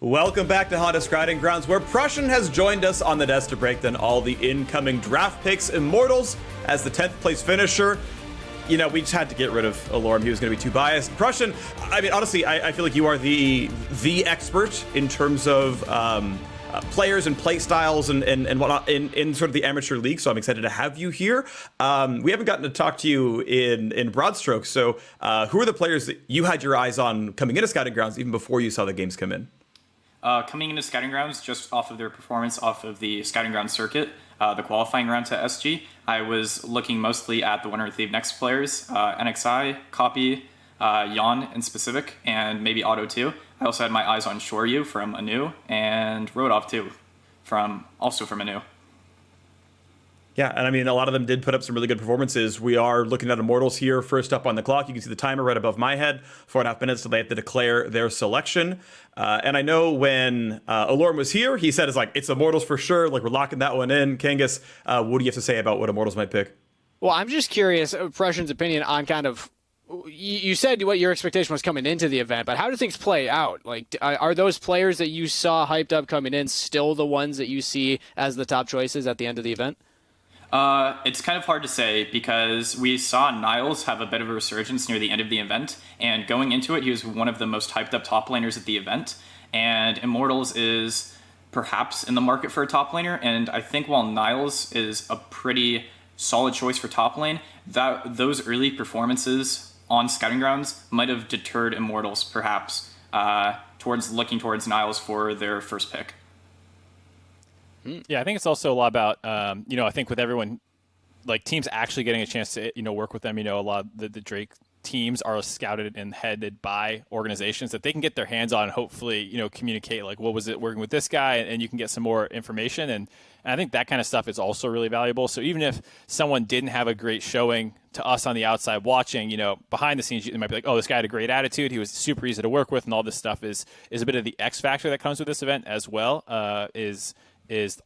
Welcome back to Honda Scouting Grounds, where Prussian has joined us on the desk to break down all the incoming draft picks. Immortals as the 10th place finisher. You know, we just had to get rid of Alorm. He was going to be too biased. Prussian, I mean, honestly, I feel like you are the expert in terms of players and play styles and whatnot in sort of the amateur league. So I'm excited to have you here. We haven't gotten to talk to you in broad strokes. So who are the players that you had your eyes on coming into Scouting Grounds even before you saw the games come in? Coming into Scouting Grounds, just off of their performance off of the Scouting Grounds circuit, the qualifying round to SG, I was looking mostly at the Winner of the next players, NXI, Copy, Yon in specific, and maybe Auto 2. I also had my eyes on SHORYU from Anu, and Rodov too, also from Anu. Yeah, and I mean, a lot of them did put up some really good performances. We are looking at Immortals here, first up on the clock. You can see the timer right above my head, 4.5 minutes till they have to declare their selection. And I know when Alorm was here, he said it's Immortals for sure. Like, we're locking that one in. Kangas, what do you have to say about what Immortals might pick? Well, I'm just curious, Prussian's opinion on kind of, you said what your expectation was coming into the event, but how do things play out? Like, are those players that you saw hyped up coming in still the ones that you see as the top choices at the end of the event? It's kind of hard to say because we saw Niles have a bit of a resurgence near the end of the event, and going into it, he was one of the most hyped up top laners at the event, and Immortals is perhaps in the market for a top laner, and I think while Niles is a pretty solid choice for top lane, those early performances on Scouting Grounds might have deterred Immortals perhaps towards looking towards Niles for their first pick. Yeah, I think it's also a lot about, I think with everyone, like teams actually getting a chance to, work with them, a lot of the Drake teams are scouted and headed by organizations that they can get their hands on and hopefully, communicate like, what was it working with this guy? And you can get some more information. And I think that kind of stuff is also really valuable. So even if someone didn't have a great showing to us on the outside watching, behind the scenes, they might be like, oh, this guy had a great attitude. He was super easy to work with. And all this stuff is a bit of the X factor that comes with this event as well, is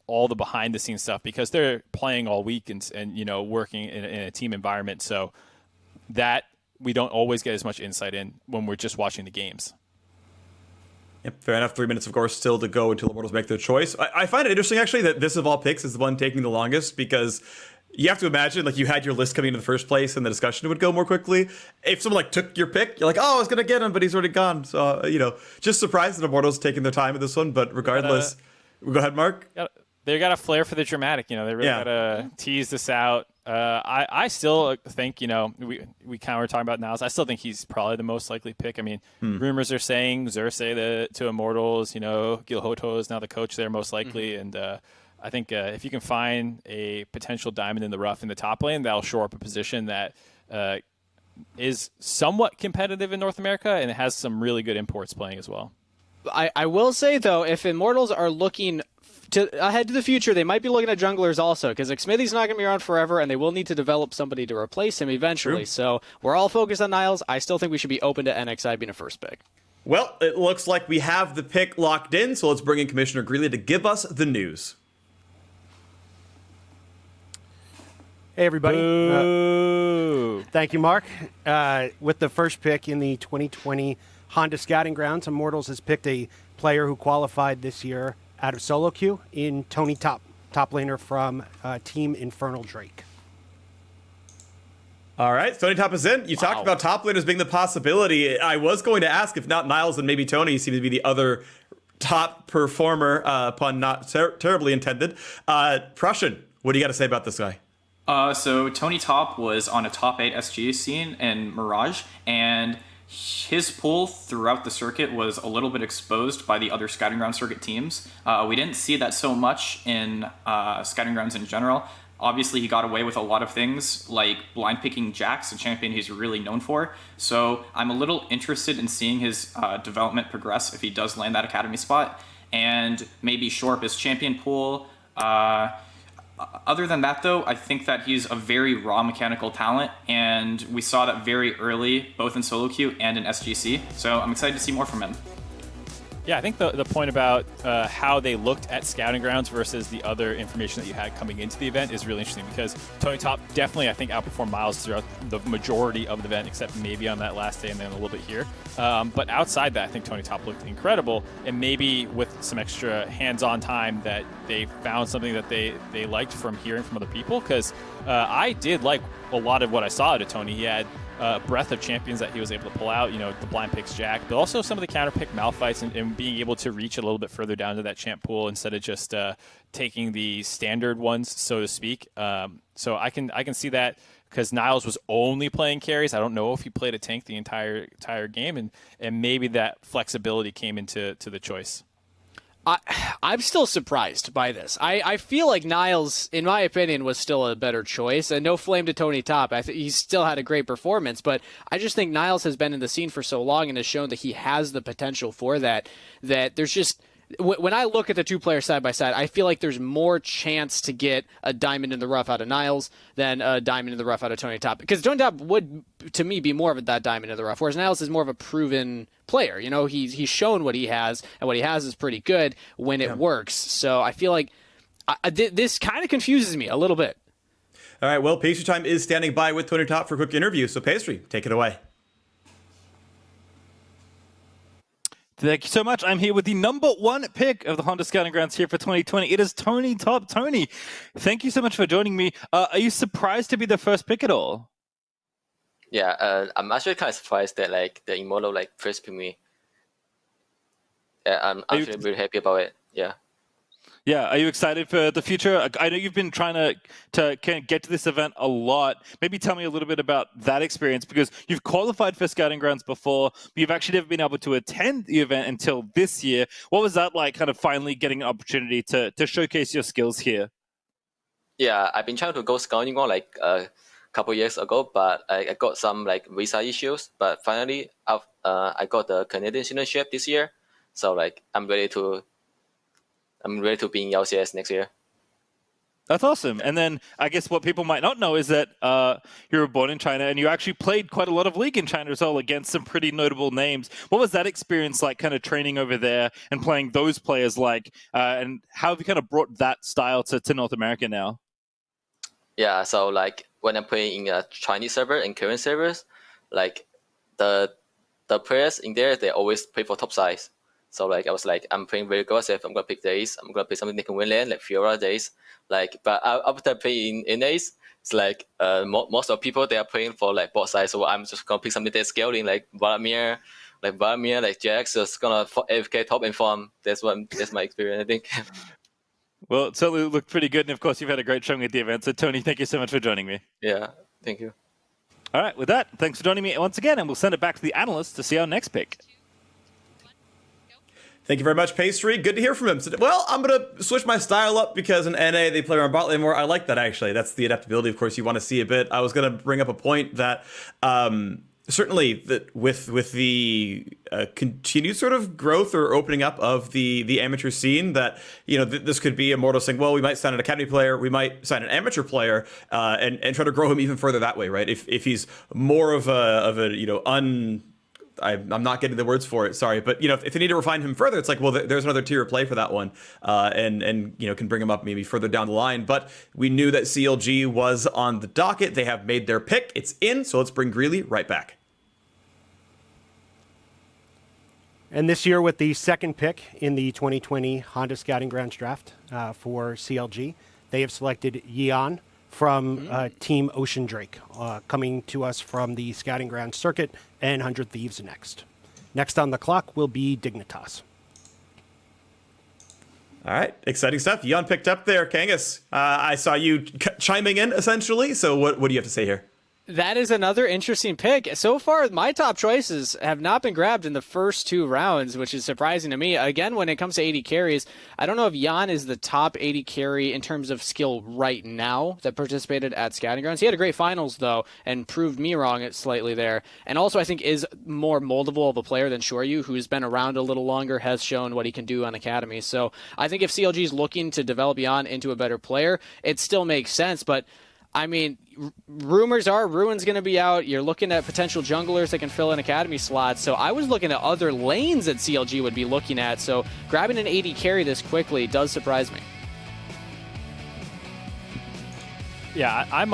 all the behind the scenes stuff because they're playing all week and working in a team environment. So that we don't always get as much insight in when we're just watching the games. Yep, fair enough. 3 minutes, of course, still to go until Immortals make their choice. I find it interesting, actually, that this of all picks is the one taking the longest because you have to imagine, like, you had your list coming into the first place and the discussion would go more quickly. If someone, took your pick, you're like, oh, I was going to get him, but he's already gone. So, just surprised that Immortals taking their time with this one. But regardless, go ahead, Mark. They got a flair for the dramatic. They really got to tease this out. I still think, we kind of were talking about Niles. I still think he's probably the most likely pick. I mean, rumors are saying Xerxes to Immortals, Gil Hoto is now the coach there most likely. Mm-hmm. And I think if you can find a potential diamond in the rough in the top lane, that'll shore up a position that is somewhat competitive in North America and it has some really good imports playing as well. I will say, though, if Immortals are looking ahead to the future, they might be looking at junglers also, because Smithy's not going to be around forever, and they will need to develop somebody to replace him eventually. True. So we're all focused on Niles. I still think we should be open to NXI being a first pick. Well, it looks like we have the pick locked in, so let's bring in Commissioner Greeley to give us the news. Hey, everybody. Thank you, Mark. With the first pick in the 2020 Honda Scouting Grounds, Immortals has picked a player who qualified this year out of solo queue in Tony top laner from Team Infernal Drake. All right, Tony Top is in. You talked about top laners being the possibility. I was going to ask if not Niles, then maybe Tony seems to be the other top performer, pun not terribly intended. Prussian, what do you got to say about this guy? So Tony Top was on a top 8 SG scene in Mirage, and his pull throughout the circuit was a little bit exposed by the other Scouting Ground circuit teams. We didn't see that so much in Scouting Grounds in general. Obviously, he got away with a lot of things like blind picking Jax, a champion he's really known for. So I'm a little interested in seeing his development progress if he does land that academy spot, and maybe shore up his champion pool. Other than that, though, I think that he's a very raw mechanical talent, and we saw that very early, both in solo queue and in SGC. So I'm excited to see more from him. Yeah, I think the point about how they looked at scouting grounds versus the other information that you had coming into the event is really interesting because Tony Top definitely, I think, outperformed Miles throughout the majority of the event, except maybe on that last day and then a little bit here. But outside that, I think Tony Top looked incredible, and maybe with some extra hands-on time that they found something that they liked from hearing from other people, because I did like a lot of what I saw out of Tony. He had breadth of champions that he was able to pull out, the blind picks Jack, but also some of the counter pick Malphites and being able to reach a little bit further down to that champ pool instead of just taking the standard ones, so to speak. So I can see that because Niles was only playing carries. I don't know if he played a tank the entire game, and maybe that flexibility came into the choice. I'm still surprised by this. I feel like Niles, in my opinion, was still a better choice. And no flame to Tony Top. He still had a great performance, but I just think Niles has been in the scene for so long and has shown that he has the potential for that there's just... When I look at the two players side by side, I feel like there's more chance to get a diamond in the rough out of Niles than a diamond in the rough out of Tony Top. Because Tony Top would, to me, be more of that diamond in the rough, whereas Niles is more of a proven player. He's shown what he has, and what he has is pretty good when it works. So I feel like this kind of confuses me a little bit. All right, well, Pastry Time is standing by with Tony Top for a quick interview. So Pastry, take it away. Thank you so much. I'm here with the number one pick of the Honda Scouting Grounds here for 2020. It is Tony Top. Tony, thank you so much for joining me. Are you surprised to be the first pick at all? Yeah, I'm actually kind of surprised that the Immortal first picked me. Yeah, I'm actually really happy about it. Yeah. Yeah, are you excited for the future? I know you've been trying to get to this event a lot. Maybe tell me a little bit about that experience, because you've qualified for Scouting Grounds before, but you've actually never been able to attend the event until this year. What was that like, kind of finally getting an opportunity to showcase your skills here? Yeah, I've been trying to go Scouting Ground a couple years ago, but I got some visa issues. But finally, I got the Canadian citizenship this year, so I'm ready to be in LCS next year. That's awesome. And then I guess what people might not know is that you were born in China and you actually played quite a lot of League in China as well against some pretty notable names. What was that experience like, kind of training over there and playing those players like? And how have you kind of brought that style to North America now? Yeah, so when I'm playing in a Chinese server and Korean servers, the players in there, they always play for top size. So I was I'm playing very aggressive. I'm gonna pick the ace. I'm gonna play something that can win lane, like Fiora days. But after playing in ace, it's most of people they are playing for bot size. So I'm just gonna pick something that's scaling like Vladimir, Jax. Just gonna AFK top and farm. That's my experience, I think. Well, it certainly looked pretty good, and of course you've had a great showing at the event. So Tony, thank you so much for joining me. Yeah, thank you. All right, with that, thanks for joining me once again, and we'll send it back to the analysts to see our next pick. Thank you very much, Pastry. Good to hear from him. So, well, I'm going to switch my style up because in NA, they play around bot lane more. I like that, actually. That's the adaptability, of course, you want to see a bit. I was going to bring up a point that certainly that with the continued sort of growth or opening up of the amateur scene, that, this could be Immortal saying, well, we might sign an academy player, we might sign an amateur player, and try to grow him even further that way, right? If he's more of a I'm not getting the words for it, sorry, but if they need to refine him further, it's well, there's another tier of play for that one, and can bring him up maybe further down the line. But we knew that CLG was on the docket. They have made their pick. It's in, so let's bring Greeley right back. And this year, with the second pick in the 2020 Honda Scouting Grounds draft for CLG, they have selected Yeon from Team Ocean Drake, coming to us from the Scouting Grounds circuit, and 100 Thieves next. Next on the clock will be Dignitas. All right, exciting stuff. Yeon picked up there, Kangas. I saw you chiming in, essentially, so what do you have to say here? That is another interesting pick. So far, my top choices have not been grabbed in the first two rounds, which is surprising to me. Again, when it comes to 80 carries, I don't know if Jan is the top 80 carry in terms of skill right now that participated at Scouting Grounds. He had a great finals, though, and proved me wrong slightly there. And also, I think, is more moldable of a player than SHORYU, who's been around a little longer, has shown what he can do on Academy. So I think if CLG is looking to develop Jan into a better player, it still makes sense, but I mean, rumors are Ruin's going to be out. You're looking at potential junglers that can fill in academy slots. So I was looking at other lanes that CLG would be looking at. So grabbing an AD carry this quickly does surprise me. Yeah, I'm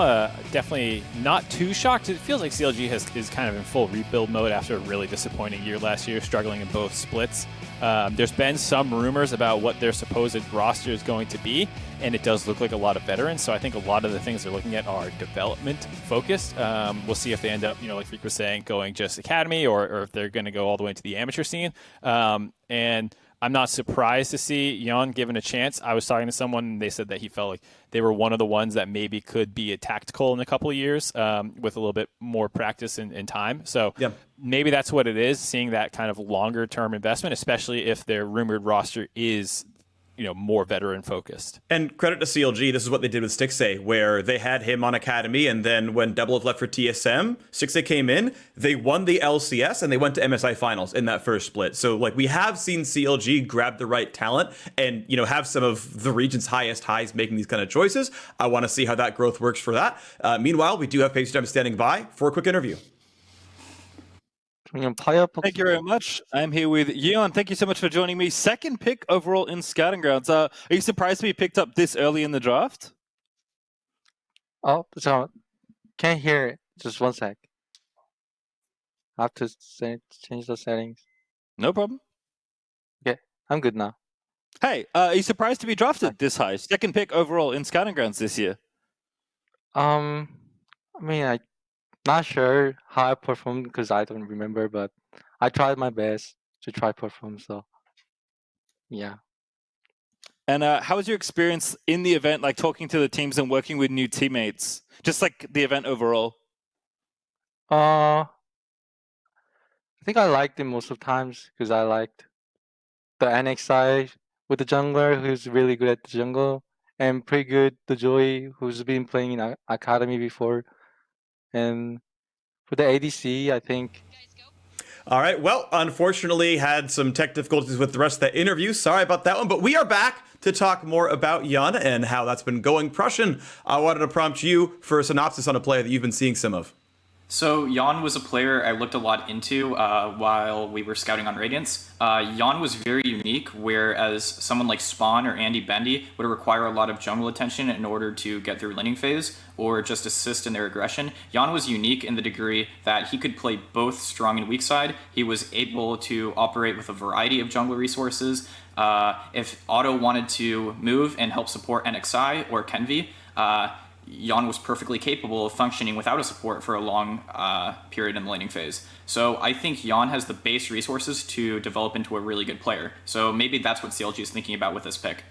definitely not too shocked. It feels like CLG is kind of in full rebuild mode after a really disappointing year last year, struggling in both splits. There's been some rumors about what their supposed roster is going to be, and it does look like a lot of veterans. So I think a lot of the things they're looking at are development focused. We'll see if they end up, like Freak was saying, going just academy or if they're going to go all the way into the amateur scene. And I'm not surprised to see Yun given a chance. I was talking to someone, and they said that he felt like they were one of the ones that maybe could be a tactical in a couple of years with a little bit more practice and time. So maybe that's what it is, seeing that kind of longer-term investment, especially if their rumored roster is more veteran focused. And credit to CLG, this is what they did with Stixay, where they had him on Academy, and then when Double left for TSM, Stixay came in, they won the LCS, and they went to MSI Finals in that first split. So, we have seen CLG grab the right talent and, have some of the region's highest highs making these kind of choices. I want to see how that growth works for that. Meanwhile, we do have Pagedem standing by for a quick interview. Thank you very much. I'm here with Yeon. Thank you so much for joining me. Second pick overall in Scouting Grounds. Are you surprised to be picked up this early in the draft? Oh, so can't hear it. Just one sec. I have to change the settings. No problem. Okay, I'm good now. Hey, are you surprised to be drafted this high? Second pick overall in Scouting Grounds this year. I mean, I'm not sure how I performed because I don't remember, but I tried my best to try perform. So, yeah. And how was your experience in the event, like talking to the teams and working with new teammates? Just like the event overall. I think I liked it most of the times because I liked the NXI with the jungler who's really good at the jungle, and pretty good the Joey who's been playing in academy before. And for the ADC, I think. All right. Well, unfortunately, had some tech difficulties with the rest of that interview. Sorry about that one. But we are back to talk more about Yun and how that's been going. Prussian, I wanted to prompt you for a synopsis on a player that you've been seeing some of. So Jan was a player I looked a lot into while we were scouting on Radiance. Jan was very unique, whereas someone like Spawn or Andy Bendy would require a lot of jungle attention in order to get through laning phase or just assist in their aggression. Jan was unique in the degree that he could play both strong and weak side. He was able to operate with a variety of jungle resources. If Otto wanted to move and help support NXI or Kenvi, Jan was perfectly capable of functioning without a support for a long period in the laning phase. So I think Jan has the base resources to develop into a really good player. So maybe that's what CLG is thinking about with this pick.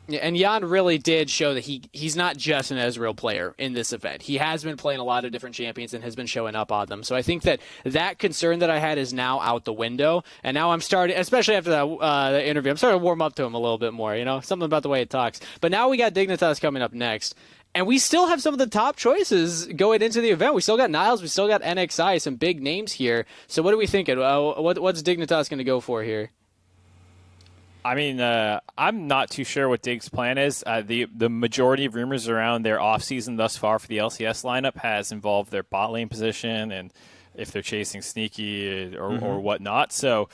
Yeah, and Jan really did show that he's not just an Ezreal player in this event. He has been playing a lot of different champions and has been showing up on them. So I think that concern that I had is now out the window. And now I'm starting, especially after that interview, I'm starting to warm up to him a little bit more, something about the way it talks. But now we got Dignitas coming up next. And we still have some of the top choices going into the event. We still got Niles. We still got NXI, some big names here. So what are we thinking? What's Dignitas going to go for here? I mean, I'm not too sure what Dig's plan is. The majority of rumors around their offseason thus far for the LCS lineup has involved their bot lane position and if they're chasing Sneaky or whatnot. So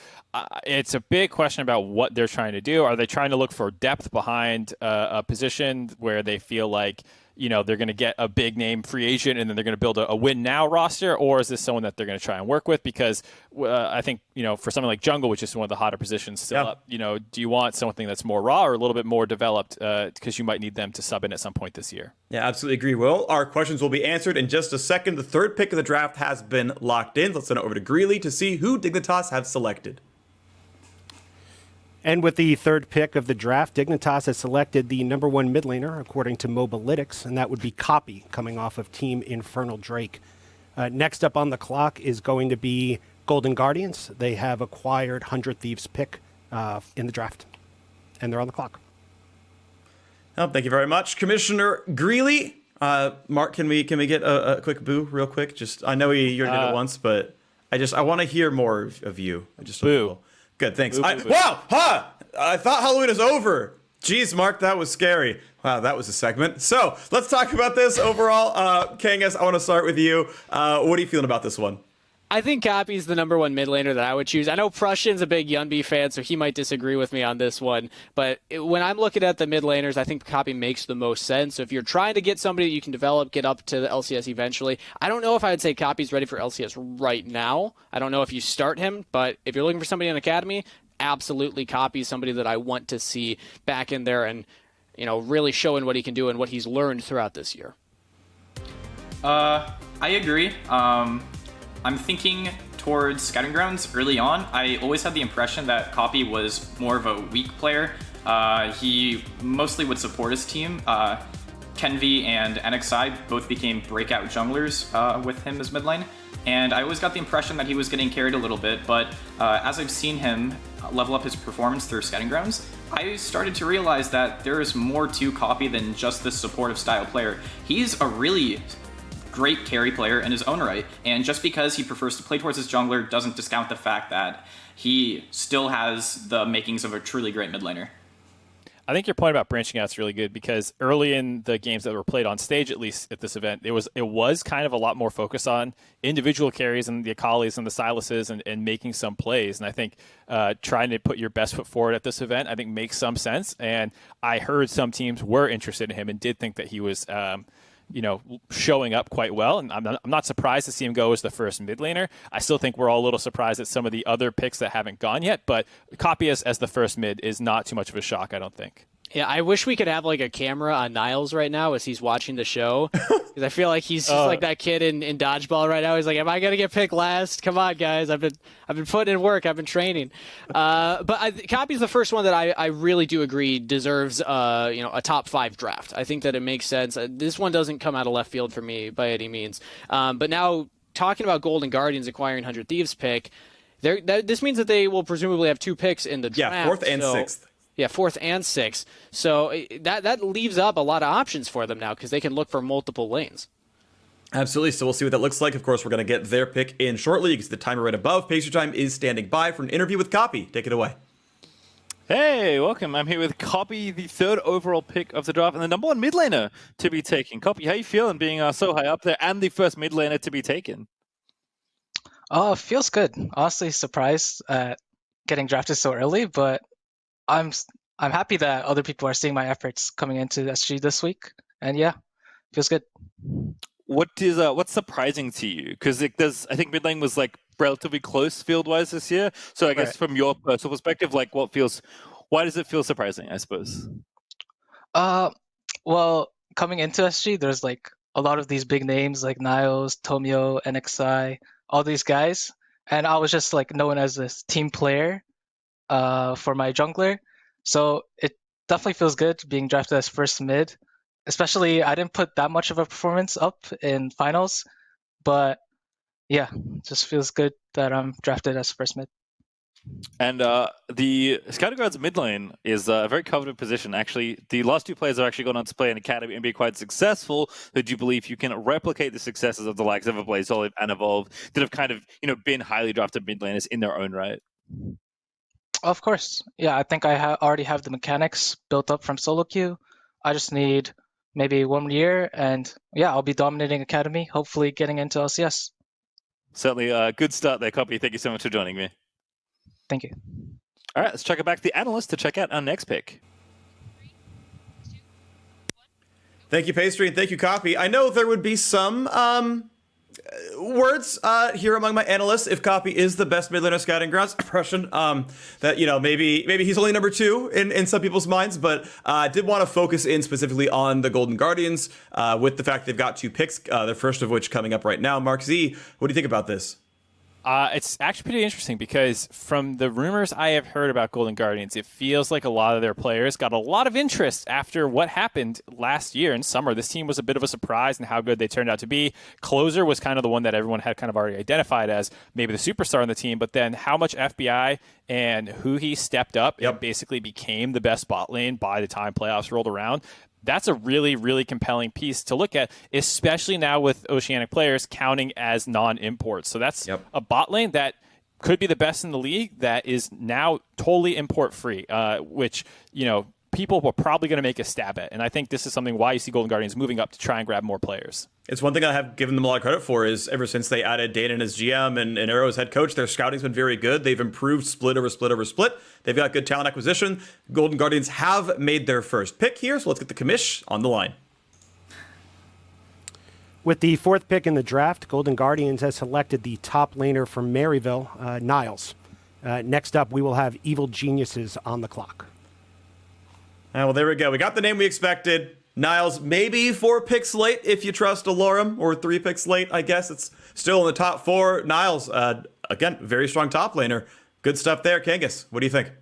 it's a big question about what they're trying to do. Are they trying to look for depth behind a position where they feel like, they're going to get a big name free agent and then they're going to build a win now roster? Or is this someone that they're going to try and work with? Because I think, for something like jungle, which is one of the hotter positions still up, do you want something that's more raw or a little bit more developed? Because you might need them to sub in at some point this year. Yeah, absolutely agree, Will. Our questions will be answered in just a second. The third pick of the draft has been locked in. Let's send it over to Greeley to see who Dignitas have selected. And with the third pick of the draft, Dignitas has selected the number one mid laner, according to Mobalytics, and that would be Copy, coming off of Team Infernal Drake. Next up on the clock is going to be Golden Guardians. They have acquired 100 Thieves pick in the draft, and they're on the clock. Oh, thank you very much, Commissioner Greeley. Mark, can we get a quick boo real quick? Just I know you already did it once, but I want to hear more of you. Just boo. Good, thanks. Boo, boo, boo. Wow! I thought Halloween is over. Jeez, Mark, that was scary. Wow, that was a segment. So let's talk about this overall. Kangas, I want to start with you. What are you feeling about this one? I think Copy's the number one mid laner that I would choose. I know Prussian's a big YUNBEE fan, so he might disagree with me on this one. But when I'm looking at the mid laners, I think Copy makes the most sense. So if you're trying to get somebody that you can develop, get up to the LCS eventually, I don't know if I would say Copy's ready for LCS right now. I don't know if you start him, but if you're looking for somebody in Academy, absolutely Copy's somebody that I want to see back in there and really showing what he can do and what he's learned throughout this year. I agree. I'm thinking towards Scouting Grounds early on. I always had the impression that Copy was more of a weak player. He mostly would support his team. Kenvi and NXI both became breakout junglers with him as mid lane. And I always got the impression that he was getting carried a little bit, but as I've seen him level up his performance through Scouting Grounds, I started to realize that there is more to Copy than just this supportive style player. He's a really great carry player in his own right, and just because he prefers to play towards his jungler doesn't discount the fact that he still has the makings of a truly great mid laner. I think your point about branching out is really good because early in the games that were played on stage, at least at this event, it was kind of a lot more focus on individual carries and the Akalis and the Silases and making some plays. And I think trying to put your best foot forward at this event, I think makes some sense. And I heard some teams were interested in him and did think that he was showing up quite well. And I'm not surprised to see him go as the first mid laner. I still think we're all a little surprised at some of the other picks that haven't gone yet, but Copy as the first mid is not too much of a shock, I don't think. Yeah, I wish we could have like a camera on Niles right now as he's watching the show, because I feel like he's just like that kid in dodgeball right now. He's like, "Am I gonna get picked last? Come on, guys! I've been putting in work. I've been training." But Copy's the first one that I really do agree deserves a top 5 draft. I think that it makes sense. This one doesn't come out of left field for me by any means. But now talking about Golden Guardians acquiring 100 Thieves pick, this means that they will presumably have 2 picks in the draft. Yeah, 4th and 6th. Yeah, 4th and 6th. So that leaves up a lot of options for them now because they can look for multiple lanes. Absolutely. So we'll see what that looks like. Of course, we're going to get their pick in shortly. You can see the timer right above. Pastry Time is standing by for an interview with Copy. Take it away. Hey, welcome. I'm here with Copy, the 3rd overall pick of the draft and the number 1 mid laner to be taken. Copy, how you feeling being so high up there and the first mid laner to be taken? Oh, feels good. Honestly, surprised at getting drafted so early, but I'm happy that other people are seeing my efforts coming into SG this week, and yeah, feels good. What's surprising to you? Because I think mid lane was like relatively close field wise this year. So I guess from your personal perspective, like why does it feel surprising? I suppose. Well, coming into SG, there's like a lot of these big names like Niles, Tomio, NXI, all these guys, and I was just like known as this team player for my jungler. So it definitely feels good being drafted as first mid. Especially, I didn't put that much of a performance up in finals, but yeah, it just feels good that I'm drafted as first mid. And the Scouting Grounds mid lane is a very coveted position. Actually, the last 2 players have actually gone on to play in Academy and be quite successful. So do you believe you can replicate the successes of the likes of Blaze and Evolve that have kind of been highly drafted mid laners in their own right? Of course. Yeah, I think I already have the mechanics built up from solo queue. I just need maybe 1 year, and yeah, I'll be dominating Academy, hopefully getting into LCS. Certainly a good start there, Copy. Thank you so much for joining me. Thank you. All right, let's check it back to the analyst to check out our next pick. Thank you, Pastry, and thank you, Copy. I know there would be some words here among my analysts if Copy is the best mid laner Scouting Grounds impression. That maybe he's only number 2 in some people's minds, but I did want to focus in specifically on the Golden Guardians with the fact they've got 2 picks, the first of which coming up right now. Mark Z, what do you think about this? It's actually pretty interesting because from the rumors I have heard about Golden Guardians, it feels like a lot of their players got a lot of interest after what happened last year in summer. This team was a bit of a surprise in how good they turned out to be. Closer was kind of the one that everyone had kind of already identified as maybe the superstar on the team, but then how much FBI and who he stepped up and basically became the best bot lane by the time playoffs rolled around. That's a really, really compelling piece to look at, especially now with Oceanic players counting as non-imports. So that's a bot lane that could be the best in the league that is now totally import-free, which, people were probably going to make a stab at. And I think this is something why you see Golden Guardians moving up to try and grab more players. It's one thing I have given them a lot of credit for is ever since they added Dayton as GM and Arrow as head coach, their scouting's been very good. They've improved split over split over split. They've got good talent acquisition. Golden Guardians have made their first pick here, so let's get the commish on the line. With the 4th pick in the draft, Golden Guardians has selected the top laner from Maryville, Niles. Next up, we will have Evil Geniuses on the clock. Well, there we go. We got the name we expected. Niles, maybe 4 picks late if you trust Alorum, or 3 picks late, I guess. It's still in the top 4. Niles, again, very strong top laner. Good stuff there. Kangas, what do you think?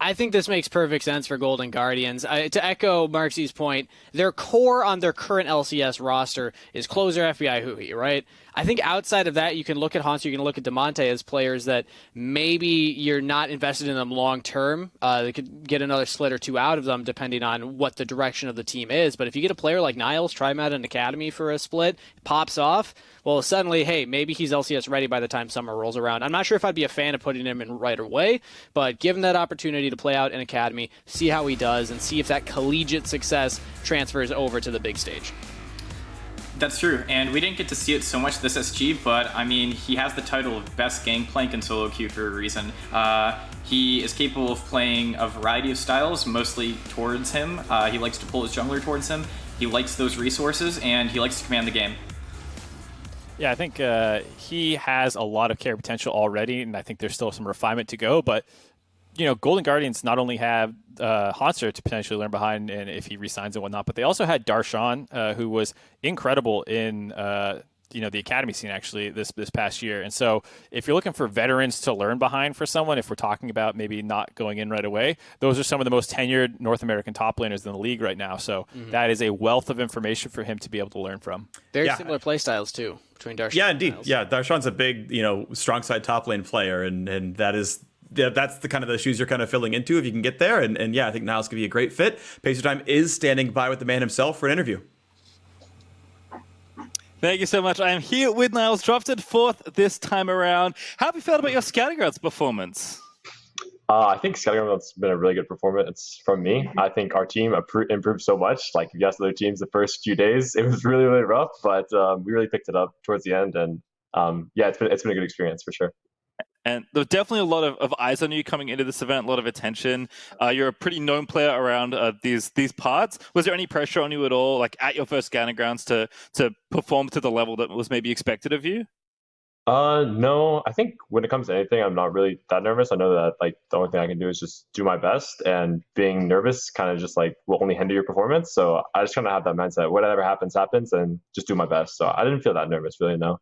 I think this makes perfect sense for Golden Guardians. To echo Marxie's point, their core on their current LCS roster is Closer, FBI, Hui, right? I think outside of that, you can look at Hansu, you can look at DeMonte as players that maybe you're not invested in them long term. They could get another split or 2 out of them depending on what the direction of the team is. But if you get a player like Niles, try him out in Academy for a split, pops off, well, suddenly, hey, maybe he's LCS ready by the time summer rolls around. I'm not sure if I'd be a fan of putting him in right away, but give him that opportunity to play out in Academy, see how he does, and see if that collegiate success transfers over to the big stage. That's true, and we didn't get to see it so much this SG, but I mean, he has the title of best gangplank in solo queue for a reason. He is capable of playing a variety of styles, mostly towards him. He likes to pull his jungler towards him. He likes those resources, and he likes to command the game. Yeah, I think he has a lot of carry potential already, and I think there's still some refinement to go, but Golden Guardians not only have Hanser to potentially learn behind and if he resigns and whatnot, but they also had Darshan, who was incredible in the academy scene actually this past year. And so if you're looking for veterans to learn behind for someone, if we're talking about maybe not going in right away, those are some of the most tenured North American top laners in the league right now. So that is a wealth of information for him to be able to learn from. Very similar play styles too between Darshan. Yeah, indeed. and Niles. Yeah, Darshan's a big, strong side top lane player, and that is. Yeah, that's the kind of the shoes you're kind of filling into if you can get there. And yeah, I think Niles could be a great fit. Pacer Time is standing by with the man himself for an interview. Thank you so much. I am here with Niles, drafted 4th this time around. How have you felt about your Scouting Grounds performance? I think Scouting Grounds has been a really good performance from me. I think our team improved so much. Like, if you asked other teams the first few days, it was really, really rough, but we really picked it up towards the end. And it's been a good experience for sure. And there's definitely a lot of eyes on you coming into this event, a lot of attention. You're a pretty known player around these parts. Was there any pressure on you at all, like at your first Scouting Grounds, to perform to the level that was maybe expected of you? No, I think when it comes to anything, I'm not really that nervous. I know that the only thing I can do is just do my best, and being nervous kind of just will only hinder your performance. So I just kind of have that mindset. Whatever happens, and just do my best. So I didn't feel that nervous, really, no.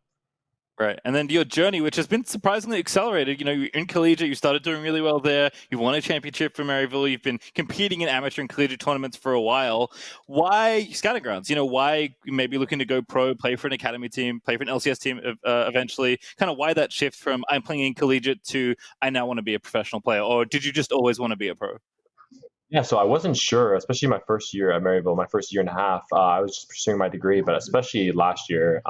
Right. And then your journey, which has been surprisingly accelerated. You're in collegiate, you started doing really well there. You won a championship for Maryville. You've been competing in amateur and collegiate tournaments for a while. Why Scouting Grounds? Why maybe looking to go pro, play for an academy team, play for an LCS team eventually? Kind of why that shift from I'm playing in collegiate to I now want to be a professional player? Or did you just always want to be a pro? Yeah, so I wasn't sure, especially my first year at Maryville, my first year and a half. I was just pursuing my degree, but especially last year,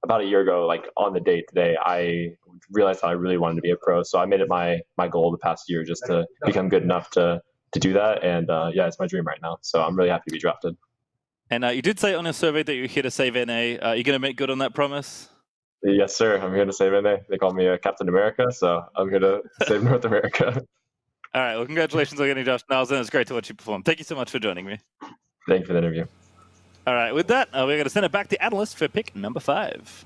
about a year ago, on the date today, I realized that I really wanted to be a pro. So I made it my goal the past year just to become good enough to do that. And it's my dream right now. So I'm really happy to be drafted. And you did say on a survey that you're here to save NA. Are you going to make good on that promise? Yes, sir. I'm here to save NA. They call me Captain America, so I'm here to save North America. All right. Well, congratulations on getting drafted, Niles, and it's great to watch you perform. Thank you so much for joining me. Thank you for the interview. All right, with that, we're going to send it back to analyst for pick number 5.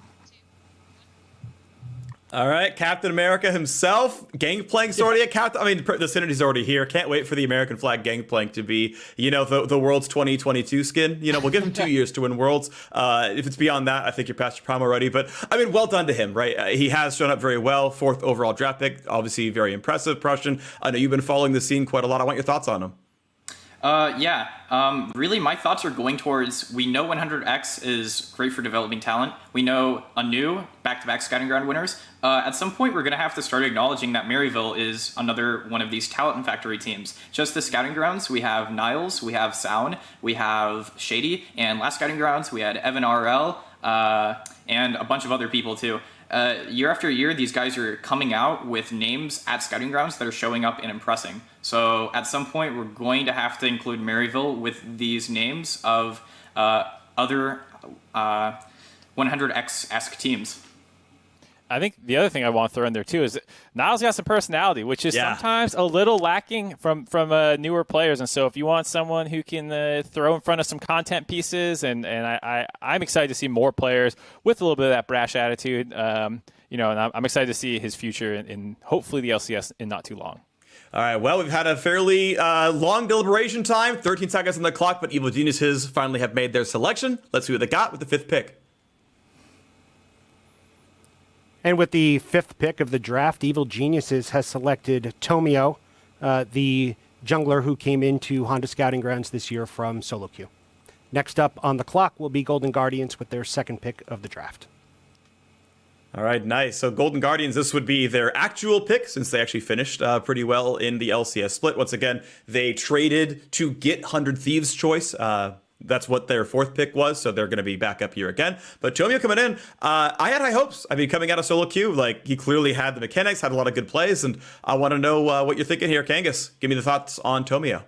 All right, Captain America himself, Gangplank's already a captain. I mean, the synergy's already here. Can't wait for the American flag Gangplank to be, the World's 2022 skin. We'll give him 2 years to win Worlds. If it's beyond that, I think you're past your prime already. But, I mean, well done to him, right? He has shown up very well. 4th overall draft pick, obviously very impressive. Prussian, I know you've been following the scene quite a lot. I want your thoughts on him. Really, my thoughts are going towards, we know 100X is great for developing talent. We know Anu, back-to-back Scouting Ground winners. At some point, we're going to have to start acknowledging that Maryville is another one of these talent factory teams. Just the Scouting Grounds, we have Niles, we have Sound, we have Shady, and last Scouting Grounds, we had Evan RL, and a bunch of other people too. year after year, these guys are coming out with names at scouting grounds that are showing up and impressing. So at some point, we're going to have to include Maryville with these names of other 100X-esque teams. I think the other thing I want to throw in there too is Niles got some personality, which is sometimes a little lacking from newer players. And so if you want someone who can throw in front of some content pieces, and I'm excited to see more players with a little bit of that brash attitude. And I'm excited to see his future in hopefully the LCS in not too long. All right, well, we've had a fairly long deliberation time, 13 seconds on the clock, but Evil Geniuses finally have made their selection. Let's see what they got with the 5th pick. And with the 5th pick of the draft, Evil Geniuses has selected Tomio, the jungler who came into Honda Scouting Grounds this year from Solo Queue. Next up on the clock will be Golden Guardians with their 2nd pick of the draft. All right, nice. So Golden Guardians, this would be their actual pick since they actually finished pretty well in the LCS split. Once again, they traded to get 100 Thieves choice. That's what their 4th pick was, so they're going to be back up here again. But Tomio coming in, I had high hopes. I mean, coming out of Solo Queue, like, he clearly had the mechanics, had a lot of good plays, and I want to know what you're thinking here. Kangas, give me the thoughts on Tomio.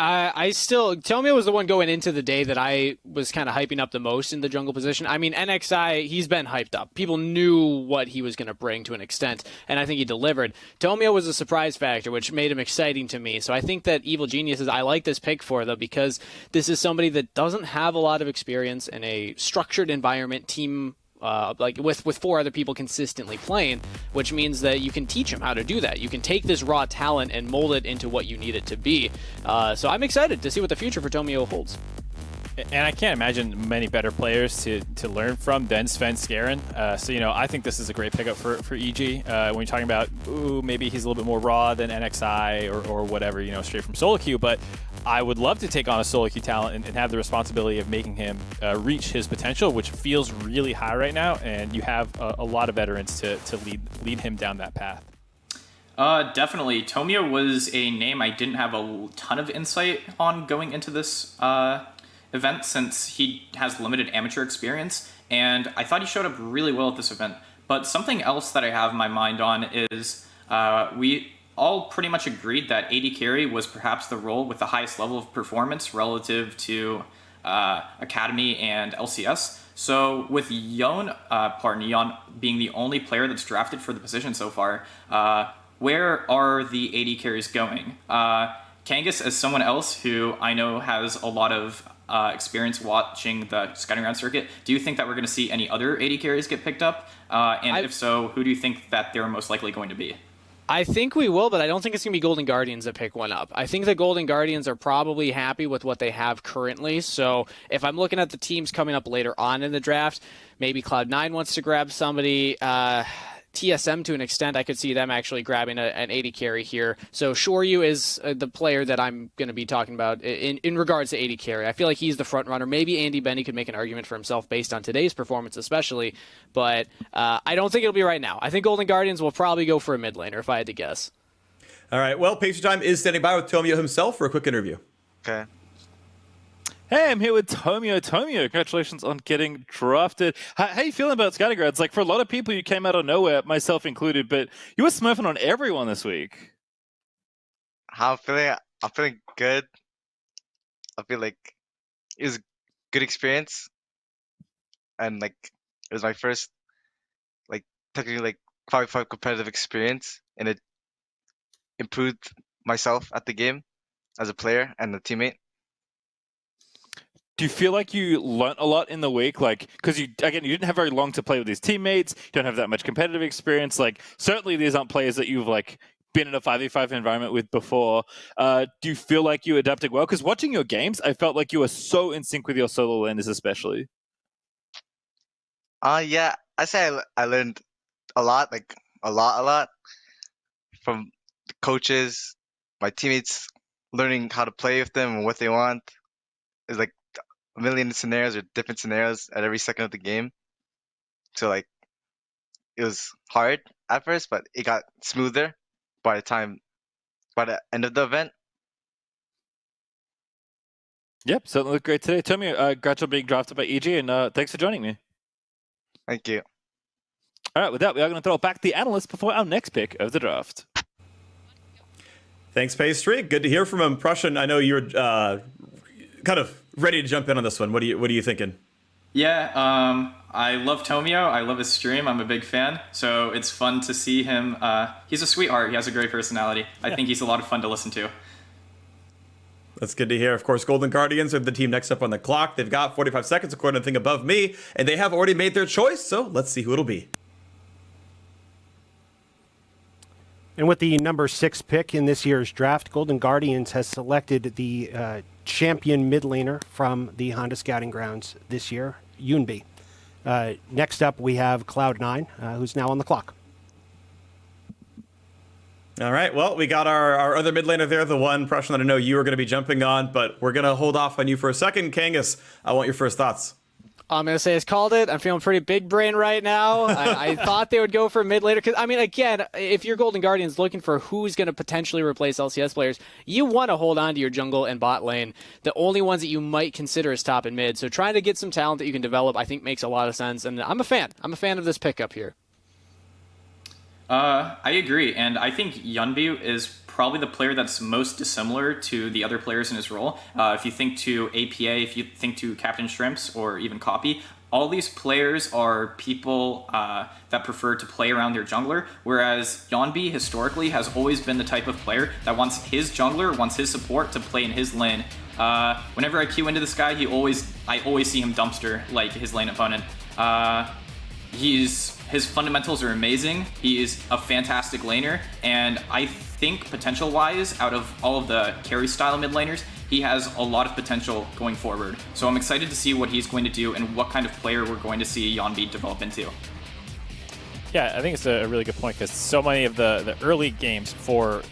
Tomio was the one going into the day that I was kind of hyping up the most in the jungle position. I mean, NXI, he's been hyped up. People knew what he was going to bring to an extent, and I think he delivered. Tomio was a surprise factor, which made him exciting to me. So I think that Evil Geniuses, I like this pick for, though, because this is somebody that doesn't have a lot of experience in a structured environment, team like with 4 other people consistently playing, which means that you can teach him how to do that. You can take this raw talent and mold it into what you need it to be. So I'm excited to see what the future for Tomio holds. And I can't imagine many better players to learn from than Sven Skaren. So, I think this is a great pickup for EG. When you're talking about, maybe he's a little bit more raw than NXI or whatever, straight from Solo Queue. But I would love to take on a Solo Queue talent and have the responsibility of making him reach his potential, which feels really high right now. And you have a lot of veterans to lead him down that path. Definitely. Tomio was a name I didn't have a ton of insight on going into this event since he has limited amateur experience, and I thought he showed up really well at this event. But something else that I have my mind on is we all pretty much agreed that AD Carry was perhaps the role with the highest level of performance relative to Academy and LCS. So with Yon being the only player that's drafted for the position so far, where are the AD carries going? Kangas, as someone else who I know has a lot of experience watching the scouting ground circuit, do you think that we're going to see any other AD carries get picked up? If so, who do you think that they're most likely going to be? I think we will, but I don't think it's going to be Golden Guardians that pick one up. I think the Golden Guardians are probably happy with what they have currently. So if I'm looking at the teams coming up later on in the draft, maybe Cloud9 wants to grab somebody. TSM, to an extent, I could see them actually grabbing an 80 carry here. So SHORYU is the player that I'm going to be talking about in regards to 80 carry. I feel like he's the front runner. Maybe Andy Benny could make an argument for himself based on today's performance especially, but I don't think it'll be right now. I think Golden Guardians will probably go for a mid laner if I had to guess. All right, well, Pastry Time is standing by with Tomio himself for a quick interview. Okay. Hey, I'm here with Tomio. Tomio, congratulations on getting drafted. How you feeling about scouting grounds? Like, for a lot of people, you came out of nowhere, myself included, but you were smurfing on everyone this week. How I'm feeling good. I feel like it was a good experience, and like it was my first, like, technically like 5v5 competitive experience, and it improved myself at the game as a player and a teammate. Do you feel like you learnt a lot in the week? Like, because you didn't have very long to play with these teammates. You don't have that much competitive experience. Like, certainly these aren't players that you've like been in a 5v5 environment with before. Do you feel like you adapted well? Because watching your games, I felt like you were so in sync with your solo laners, especially. Yeah, I say I learned a lot, like a lot from the coaches, my teammates, learning how to play with them and what they want. It's like a million scenarios or different scenarios at every second of the game. So like it was hard at first, but it got smoother by the end of the event. Yep, certainly looked great today. Tell me, congrats on being drafted by EG, and thanks for joining me. Thank you. All right, with that, we are going to throw it back to the analyst before our next pick of the draft. Thanks, Pastry. Good to hear from him. Prussian, I know you're kind of ready to jump in on this one. What are you thinking? Yeah, I love Tomio. I love his stream. I'm a big fan. So it's fun to see him. He's a sweetheart. He has a great personality. I think he's a lot of fun to listen to. That's good to hear. Of course, Golden Guardians are the team next up on the clock. They've got 45 seconds according to the thing above me, and they have already made their choice. So let's see who it'll be. And with the number 6 pick in this year's draft, Golden Guardians has selected the champion mid laner from the Honda Scouting Grounds this year, YUNBEE. Next up, we have Cloud9, who's now on the clock. All right, well, we got our other mid laner there, the one Prussian that I know you are going to be jumping on, but we're going to hold off on you for a second. Kangas, I want your first thoughts. I'm going to say it's called it. I'm feeling pretty big brain right now. I thought they would go for mid laner. Because, I mean, again, if you're Golden Guardians looking for who's going to potentially replace LCS players, you want to hold on to your jungle and bot lane. The only ones that you might consider is top and mid. So trying to get some talent that you can develop, I think, makes a lot of sense. And I'm a fan. I'm a fan of this pickup here. I agree. And I think YUNBEE is probably the player that's most dissimilar to the other players in his role. If you think to APA, if you think to Captain Shrimps, or even Copy, all these players are people that prefer to play around their jungler, whereas YUNBEE historically has always been the type of player that wants his jungler, wants his support to play in his lane. Whenever I queue into this guy, I always see him dumpster like his lane opponent. His fundamentals are amazing. He is a fantastic laner, and I think potential-wise, out of all of the carry-style mid laners, he has a lot of potential going forward. So I'm excited to see what he's going to do and what kind of player we're going to see YUNBEE develop into. Yeah, I think it's a really good point because so many of the early games for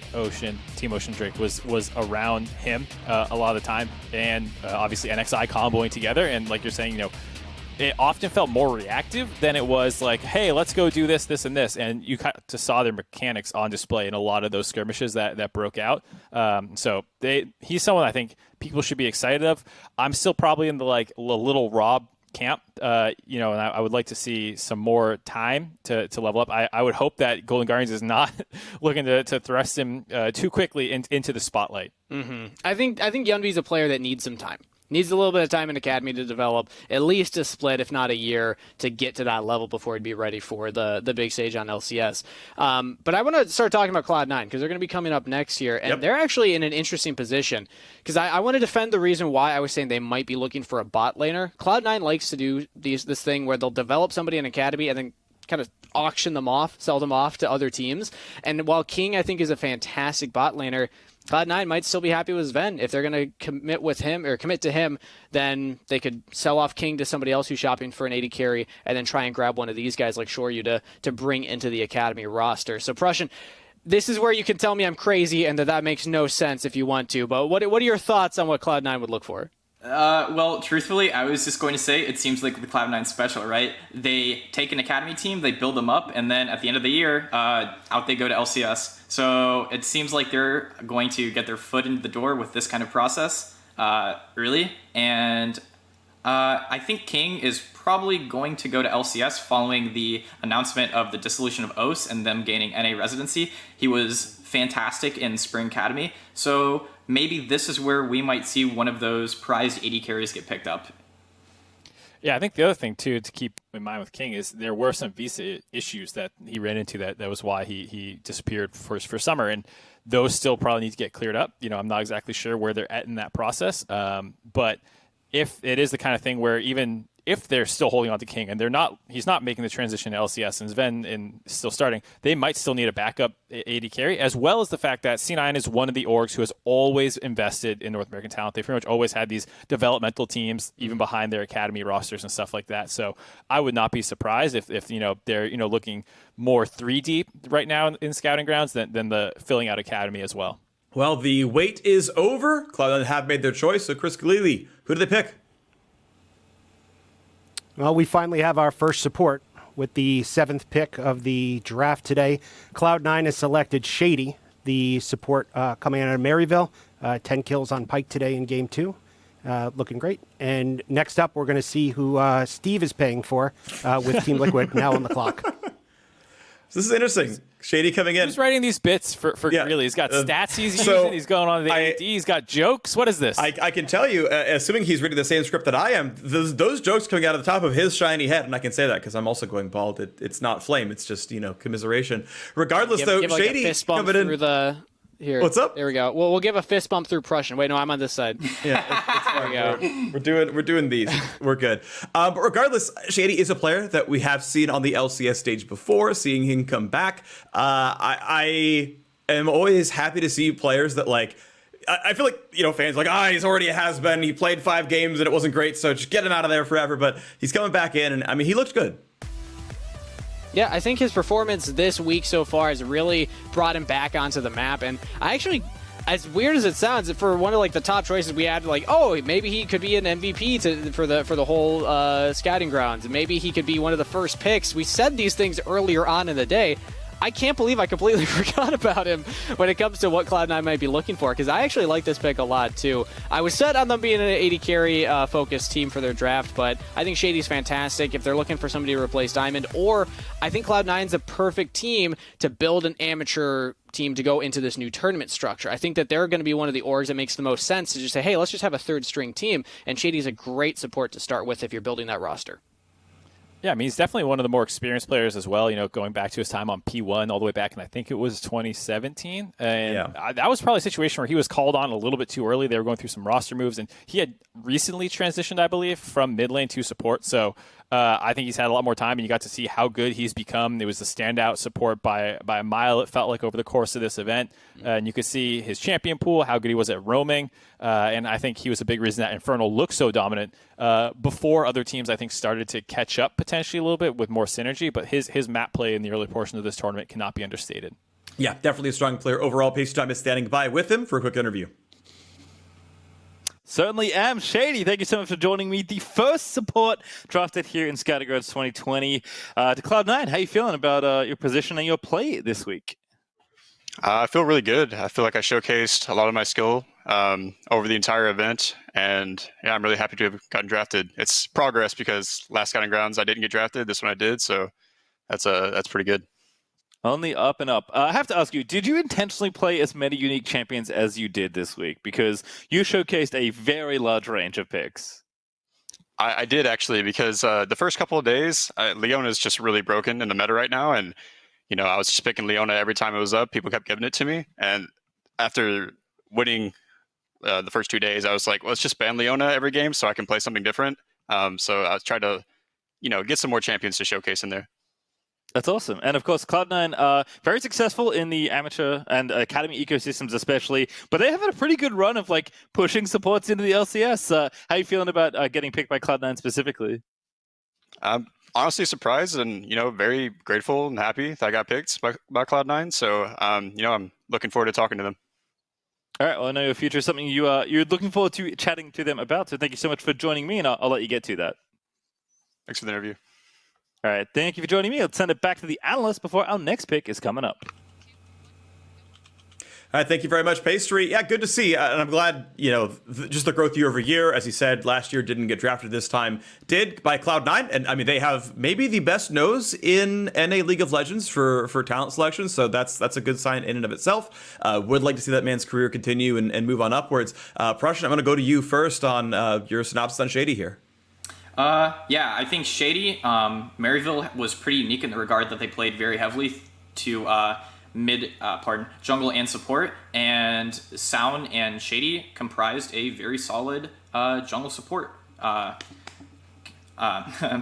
Team Ocean Drake was around him a lot of the time, and obviously NXI comboing together, and like you're saying, it often felt more reactive than it was like, hey, let's go do this, this, and this. And you kind of saw their mechanics on display in a lot of those skirmishes that broke out. So he's someone I think people should be excited of. I'm still probably in the little Rob camp, and I would like to see some more time to level up. I would hope that Golden Guardians is not looking to thrust him too quickly into the spotlight. Mm-hmm. I think YUNBEE's a player that needs some time. Needs a little bit of time in Academy to develop, at least a split, if not a year, to get to that level before he'd be ready for the big stage on LCS. But I want to start talking about Cloud9 because they're going to be coming up next year, and they're actually in an interesting position because I want to defend the reason why I was saying they might be looking for a bot laner. Cloud9 likes to do this thing where they'll develop somebody in Academy and then kind of auction them off, sell them off to other teams. And while King, I think, is a fantastic bot laner, Cloud9 might still be happy with Sven. If they're going to commit to him, then they could sell off King to somebody else who's shopping for an 80 carry and then try and grab one of these guys like SHORYU to bring into the Academy roster. So Prussian, this is where you can tell me I'm crazy and that makes no sense if you want to. But what are your thoughts on what Cloud9 would look for? Well, truthfully, I was just going to say it seems like the Cloud9 special, right? They take an Academy team, they build them up, and then at the end of the year, out they go to LCS. So it seems like they're going to get their foot into the door with this kind of process early. And I think King is probably going to go to LCS following the announcement of the dissolution of OS and them gaining NA residency. He was fantastic in Spring Academy. So maybe this is where we might see one of those prized 80 carries get picked up. Yeah, I think the other thing, too, to keep in mind with King is there were some visa issues that he ran into that was why he disappeared for summer, and those still probably need to get cleared up. I'm not exactly sure where they're at in that process, but if it is the kind of thing where even if they're still holding on to King and he's not making the transition to LCS and Sven still starting, they might still need a backup AD carry, as well as the fact that C9 is one of the orgs who has always invested in North American talent. They pretty much always had these developmental teams, even behind their academy rosters and stuff like that. So I would not be surprised if they're looking more 3 deep right now in scouting grounds than the filling out academy as well. Well, the wait is over. Cloud9 have made their choice. So Chris Galili, who do they pick? Well, we finally have our first support with the 7th pick of the draft today. Cloud9 has selected Shady, the support coming out of Maryville. 10 kills on Pike today in Game 2. Looking great. And next up, we're going to see who Steve is paying for with Team Liquid now on the clock. This is interesting. Shady coming in. Who's writing these bits for Greeley? He's got stats he's so using. He's going on the AD. He's got jokes. What is this? I can tell you, assuming he's reading the same script that I am, those jokes coming out of the top of his shiny head, and I can say that because I'm also going bald. It's not flame. It's just, commiseration. Regardless, though, give Shady a fist bump coming in. through the... Here. What's up? There we go. Well, we'll give a fist bump through Prussian. Wait, no, I'm on this side. Yeah, it's fine. We're doing these. We're good. But regardless, Shady is a player that we have seen on the LCS stage before. Seeing him come back, I am always happy to see players that I feel like, fans are like, he's already a has-been. He played 5 games and it wasn't great, so just get him out of there forever. But he's coming back in, and he looked good. Yeah, I think his performance this week so far has really brought him back onto the map. And I actually, as weird as it sounds, for one of the top choices we had, maybe he could be an MVP for the whole scouting grounds. And maybe he could be one of the first picks. We said these things earlier on in the day. I can't believe I completely forgot about him when it comes to what Cloud9 might be looking for, because I actually like this pick a lot, too. I was set on them being an 80 carry focused team for their draft, but I think Shady's fantastic if they're looking for somebody to replace Diamond, or I think Cloud9's a perfect team to build an amateur team to go into this new tournament structure. I think that they're going to be one of the orgs that makes the most sense to just say, hey, let's just have a third string team, and Shady's a great support to start with if you're building that roster. Yeah, he's definitely one of the more experienced players as well, going back to his time on P1 all the way back, and I think it was 2017. And that was probably a situation where he was called on a little bit too early. They were going through some roster moves, and he had recently transitioned, I believe, from mid lane to support. So I think he's had a lot more time, and you got to see how good he's become. It was a standout support by a mile, it felt like, over the course of this event. And you could see his champion pool, how good he was at roaming. And I think he was a big reason that Infernal looked so dominant before other teams, I think, started to catch up potentially a little bit with more synergy. But his map play in the early portion of this tournament cannot be understated. Yeah, definitely a strong player overall. Pasty Time is standing by with him for a quick interview. Certainly am. Shady, thank you so much for joining me. The first support drafted here in Scattergrounds 2020. To Cloud9, how you feeling about your position and your play this week? I feel really good. I feel like I showcased a lot of my skill over the entire event, and I'm really happy to have gotten drafted. It's progress because last Scouting Grounds I didn't get drafted. This one I did, so that's pretty good. Only up and up. I have to ask you, did you intentionally play as many unique champions as you did this week? Because you showcased a very large range of picks. I did, actually, because the first couple of days, Leona's just really broken in the meta right now. And, I was just picking Leona every time it was up. People kept giving it to me. And after winning the first 2 days, I was like, well, let's just ban Leona every game so I can play something different. So I was trying to, get some more champions to showcase in there. That's awesome. And of course, Cloud9, very successful in the amateur and academy ecosystems especially, but they have had a pretty good run of pushing supports into the LCS. How are you feeling about getting picked by Cloud9 specifically? I'm honestly surprised and, very grateful and happy that I got picked by Cloud9. So, I'm looking forward to talking to them. All right. Well, I know your future is something you're looking forward to chatting to them about. So thank you so much for joining me, and I'll let you get to that. Thanks for the interview. All right, thank you for joining me. Let's send it back to the analyst before our next pick is coming up. All right, thank you very much, Pastry. Yeah, good to see. And I'm glad, just the growth year over year. As he said, last year didn't get drafted, this time did by Cloud9. And they have maybe the best nose in NA League of Legends for talent selection. So that's a good sign in and of itself. Would like to see that man's career continue and move on upwards. Prussian, I'm going to go to you first on your synopsis on Shady here. Yeah, I think Shady, Maryville was pretty unique in the regard that they played very heavily to jungle and support, and Sound and Shady comprised a very solid jungle support. I'm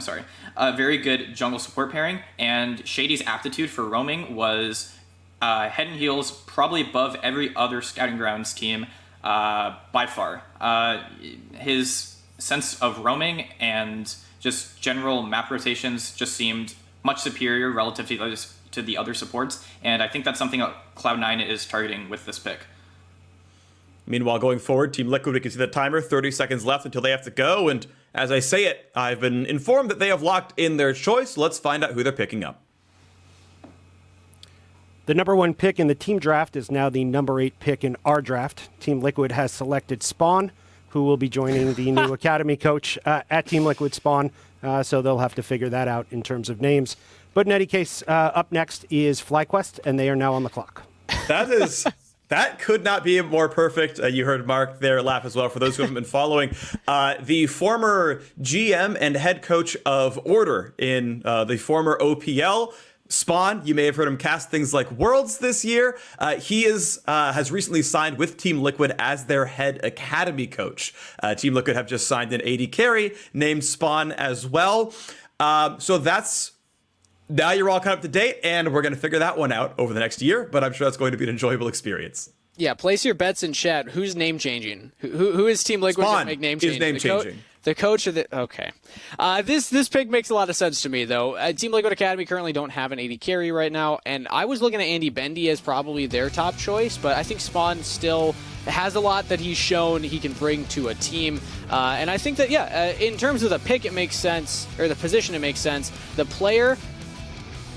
sorry, a very good jungle support pairing, and Shady's aptitude for roaming was head and heels, probably above every other Scouting Grounds team by far. His sense of roaming and just general map rotations just seemed much superior relative to the other supports, and I think that's something that Cloud9 is targeting with this pick. Meanwhile, going forward, Team Liquid, we can see the timer, 30 seconds left until they have to go, and as I say it, I've been informed that they have locked in their choice. Let's find out who they're picking up. The number 1 pick in the team draft is now the number 8 pick in our draft. Team Liquid has selected Spawn, who will be joining the new academy coach at Team Liquid Spawn. So they'll have to figure that out in terms of names. But in any case, up next is FlyQuest, and they are now on the clock. That could not be more perfect. You heard Mark there laugh as well. For those who haven't been following, the former GM and head coach of Order in the former OPL, Spawn, you may have heard him cast things like Worlds this year. He has recently signed with Team Liquid as their head academy coach. Team Liquid have just signed an AD carry named Spawn as well. So that's... Now you're all caught up to date, and we're going to figure that one out over the next year, but I'm sure that's going to be an enjoyable experience. Yeah, place your bets in chat. Who's name changing? Who is Team Liquid to make name change? Is name changing. The coach of the... Okay. This pick makes a lot of sense to me, though. Team Liquid Academy currently don't have an AD carry right now, and I was looking at Andy Bendy as probably their top choice, but I think Spawn still has a lot that he's shown he can bring to a team. And I think that, in terms of the pick, it makes sense, or the position, it makes sense. The player...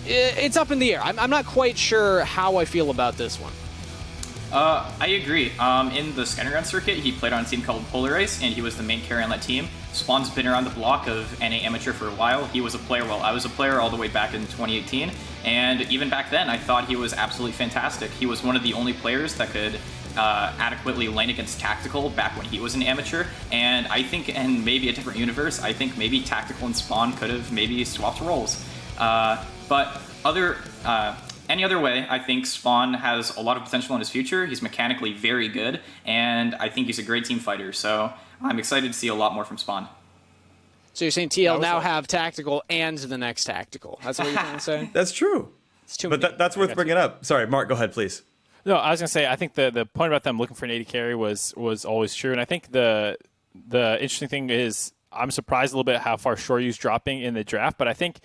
It's up in the air. I'm not quite sure how I feel about this one. I agree. In the Skyrim circuit, he played on a team called Polarize, and he was the main carry on that team. Spawn's been around the block of NA Amateur for a while. He was a player while I was a player all the way back in 2018. And even back then, I thought he was absolutely fantastic. He was one of the only players that could adequately lane against Tactical back when he was an amateur. And I think in maybe a different universe, I think maybe Tactical and Spawn could have maybe swapped roles. But any other way, I think Spawn has a lot of potential in his future. He's mechanically very good, and I think he's a great team fighter. So I'm excited to see a lot more from Spawn. So you're saying TL now have Tactical and the next Tactical. That's what you're trying to say? That's true. It's too but that's worth bringing up. Sorry, Mark, go ahead, please. No, I was going to say, I think the point about them looking for an AD carry was always true. And I think the interesting thing is I'm surprised a little bit how far Shoryu's dropping in the draft, but I think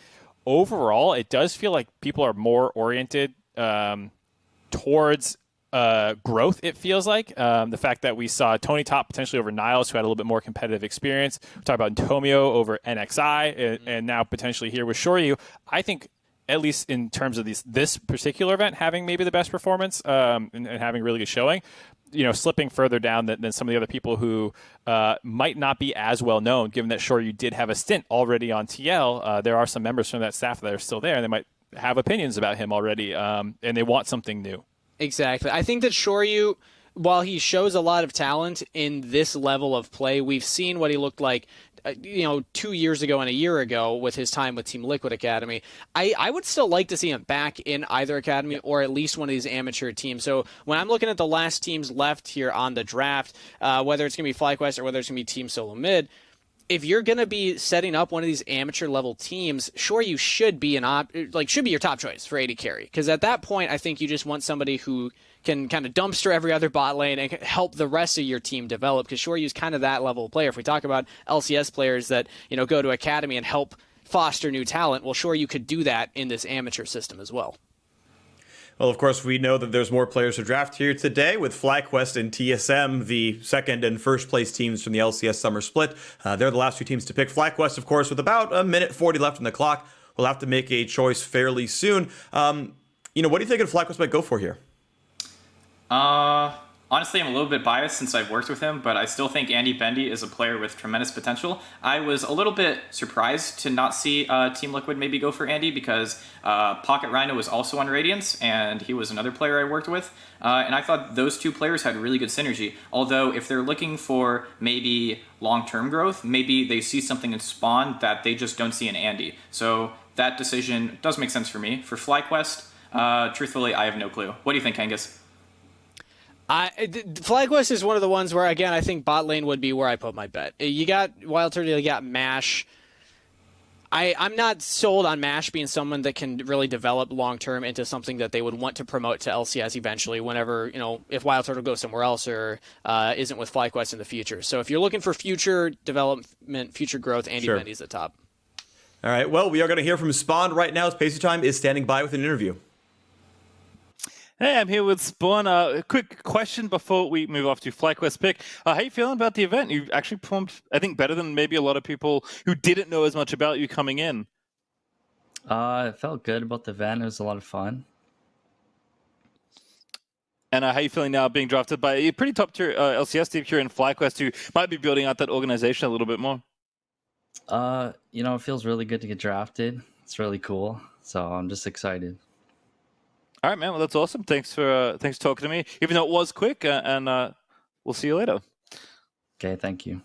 overall, it does feel like people are more oriented towards growth, it feels like. The fact that we saw Tony Top potentially over Niles, who had a little bit more competitive experience. We talked about Tomio over NXI, and now potentially here with Shoryu. I think, at least in terms of this particular event, having maybe the best performance and having really good showing, slipping further down than some of the other people who might not be as well known, given that Shoryu did have a stint already on TL. There are some members from that staff that are still there, and they might have opinions about him already, and they want something new. Exactly. I think that Shoryu, while he shows a lot of talent in this level of play, we've seen what he looked like 2 years ago and a year ago with his time with Team Liquid Academy. I would still like to see him back in either academy or at least one of these amateur teams. So when I'm looking at the last teams left here on the draft, whether it's going to be FlyQuest or whether it's going to be Team Solo Mid, if you're going to be setting up one of these amateur level teams, sure, you should be should be your top choice for AD carry. Because at that point, I think you just want somebody who can kind of dumpster every other bot lane and help the rest of your team develop. Because Shoryu's kind of that level of player. If we talk about LCS players that go to academy and help foster new talent, well, Shoryu could do that in this amateur system as well. Well, of course, we know that there's more players to draft here today with FlyQuest and TSM, the second and first place teams from the LCS Summer Split. They're the last two teams to pick. FlyQuest, of course, with about a minute 40 left on the clock, will have to make a choice fairly soon. What do you think FlyQuest might go for here? Honestly, I'm a little bit biased since I've worked with him, but I still think Andy Bendy is a player with tremendous potential. I was a little bit surprised to not see Team Liquid maybe go for Andy because Pocket Rhino was also on Radiance, and he was another player I worked with. And I thought those two players had really good synergy. Although if they're looking for maybe long-term growth, maybe they see something in Spawn that they just don't see in Andy. So that decision does make sense for me. For FlyQuest, truthfully, I have no clue. What do you think, Angus? FlyQuest is one of the ones where, again, I think bot lane would be where I put my bet. You got Wild Turtle, you got MASH. I'm not sold on MASH being someone that can really develop long-term into something that they would want to promote to LCS eventually whenever, if Wild Turtle goes somewhere else or isn't with FlyQuest in the future. So if you're looking for future development, future growth, Andy Bendy's at the top. All right, well, we are going to hear from Spawn right now as Pacey Time is standing by with an interview. Hey, I'm here with Spawn. A quick question before we move off to FlyQuest pick. How you feeling about the event? You actually performed, I think, better than maybe a lot of people who didn't know as much about you coming in. I felt good about the event. It was a lot of fun. And how are you feeling now being drafted by a pretty top tier LCS team here in FlyQuest, who might be building out that organization a little bit more? It feels really good to get drafted. It's really cool. So I'm just excited. All right, man. Well, that's awesome. Thanks for talking to me, even though it was quick. And we'll see you later. Okay, thank you.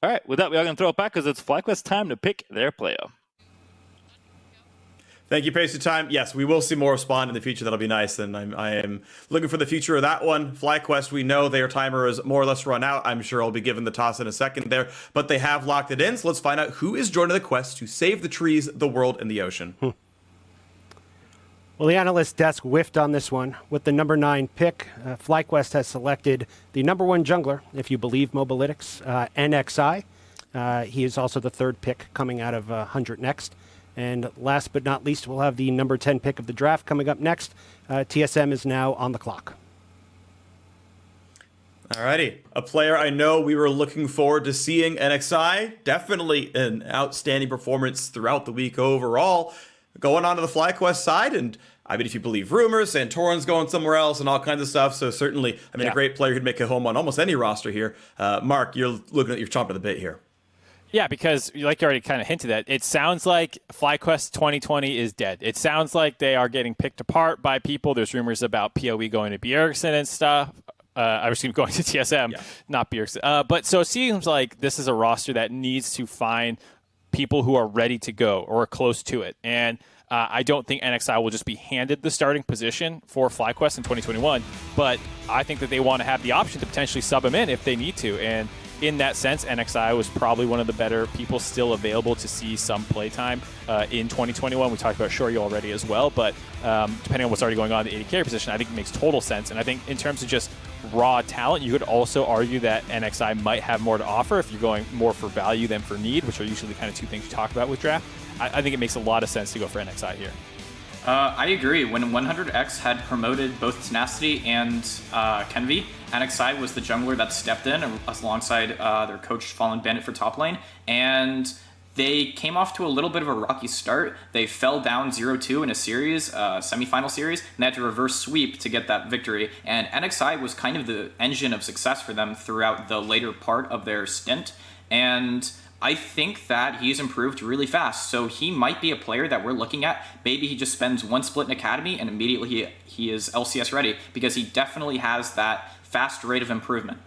All right. With that, we are going to throw it back because it's FlyQuest time to pick their player. Thank you, Pace of Time. Yes, we will see more of Spawn in the future. That'll be nice. And I am looking for the future of that one. FlyQuest, we know their timer is more or less run out. I'm sure I'll be given the toss in a second there. But they have locked it in. So let's find out who is joining the quest to save the trees, the world, and the ocean. Well, the analyst desk whiffed on this one. With the number 9 pick, FlyQuest has selected the number 1 jungler, if you believe Mobalytics, NXI. He is also the 3rd pick coming out of 100 Next. And last but not least, we'll have the number 10 pick of the draft coming up next. TSM is now on the clock. Alrighty. A player I know we were looking forward to seeing, NXI. Definitely an outstanding performance throughout the week overall. Going on to the FlyQuest side, and I mean, if you believe rumors, Santorin's going somewhere else and all kinds of stuff. So certainly, a great player who'd make a home on almost any roster here. Mark, you're looking at your chomping at the bit here. Yeah, because like you already kind of hinted at, it sounds like FlyQuest 2020 is dead. It sounds like they are getting picked apart by people. There's rumors about PoE going to Bjergsen and stuff. I was going to TSM, not Bjergsen. But so it seems like this is a roster that needs to find people who are ready to go or close to it. And I don't think NXI will just be handed the starting position for FlyQuest in 2021, but I think that they want to have the option to potentially sub him in if they need to. And in that sense, NXI was probably one of the better people still available to see some playtime in 2021. We talked about SHORYU already as well, but depending on what's already going on in the AD carry position, I think it makes total sense. And I think in terms of just raw talent, you could also argue that NXI might have more to offer if you're going more for value than for need, which are usually the kind of two things you talk about with draft. I think it makes a lot of sense to go for NXI here. I agree. When 100X had promoted both Tenacity and Kenvi, NXI was the jungler that stepped in alongside their coach Fallen Bandit for top lane, and they came off to a little bit of a rocky start. They fell down 0-2 in a series, semifinal series, and they had to reverse sweep to get that victory. And NXI was kind of the engine of success for them throughout the later part of their stint. And I think that he's improved really fast. So he might be a player that we're looking at. Maybe he just spends one split in Academy and immediately he is LCS ready, because he definitely has that fast rate of improvement.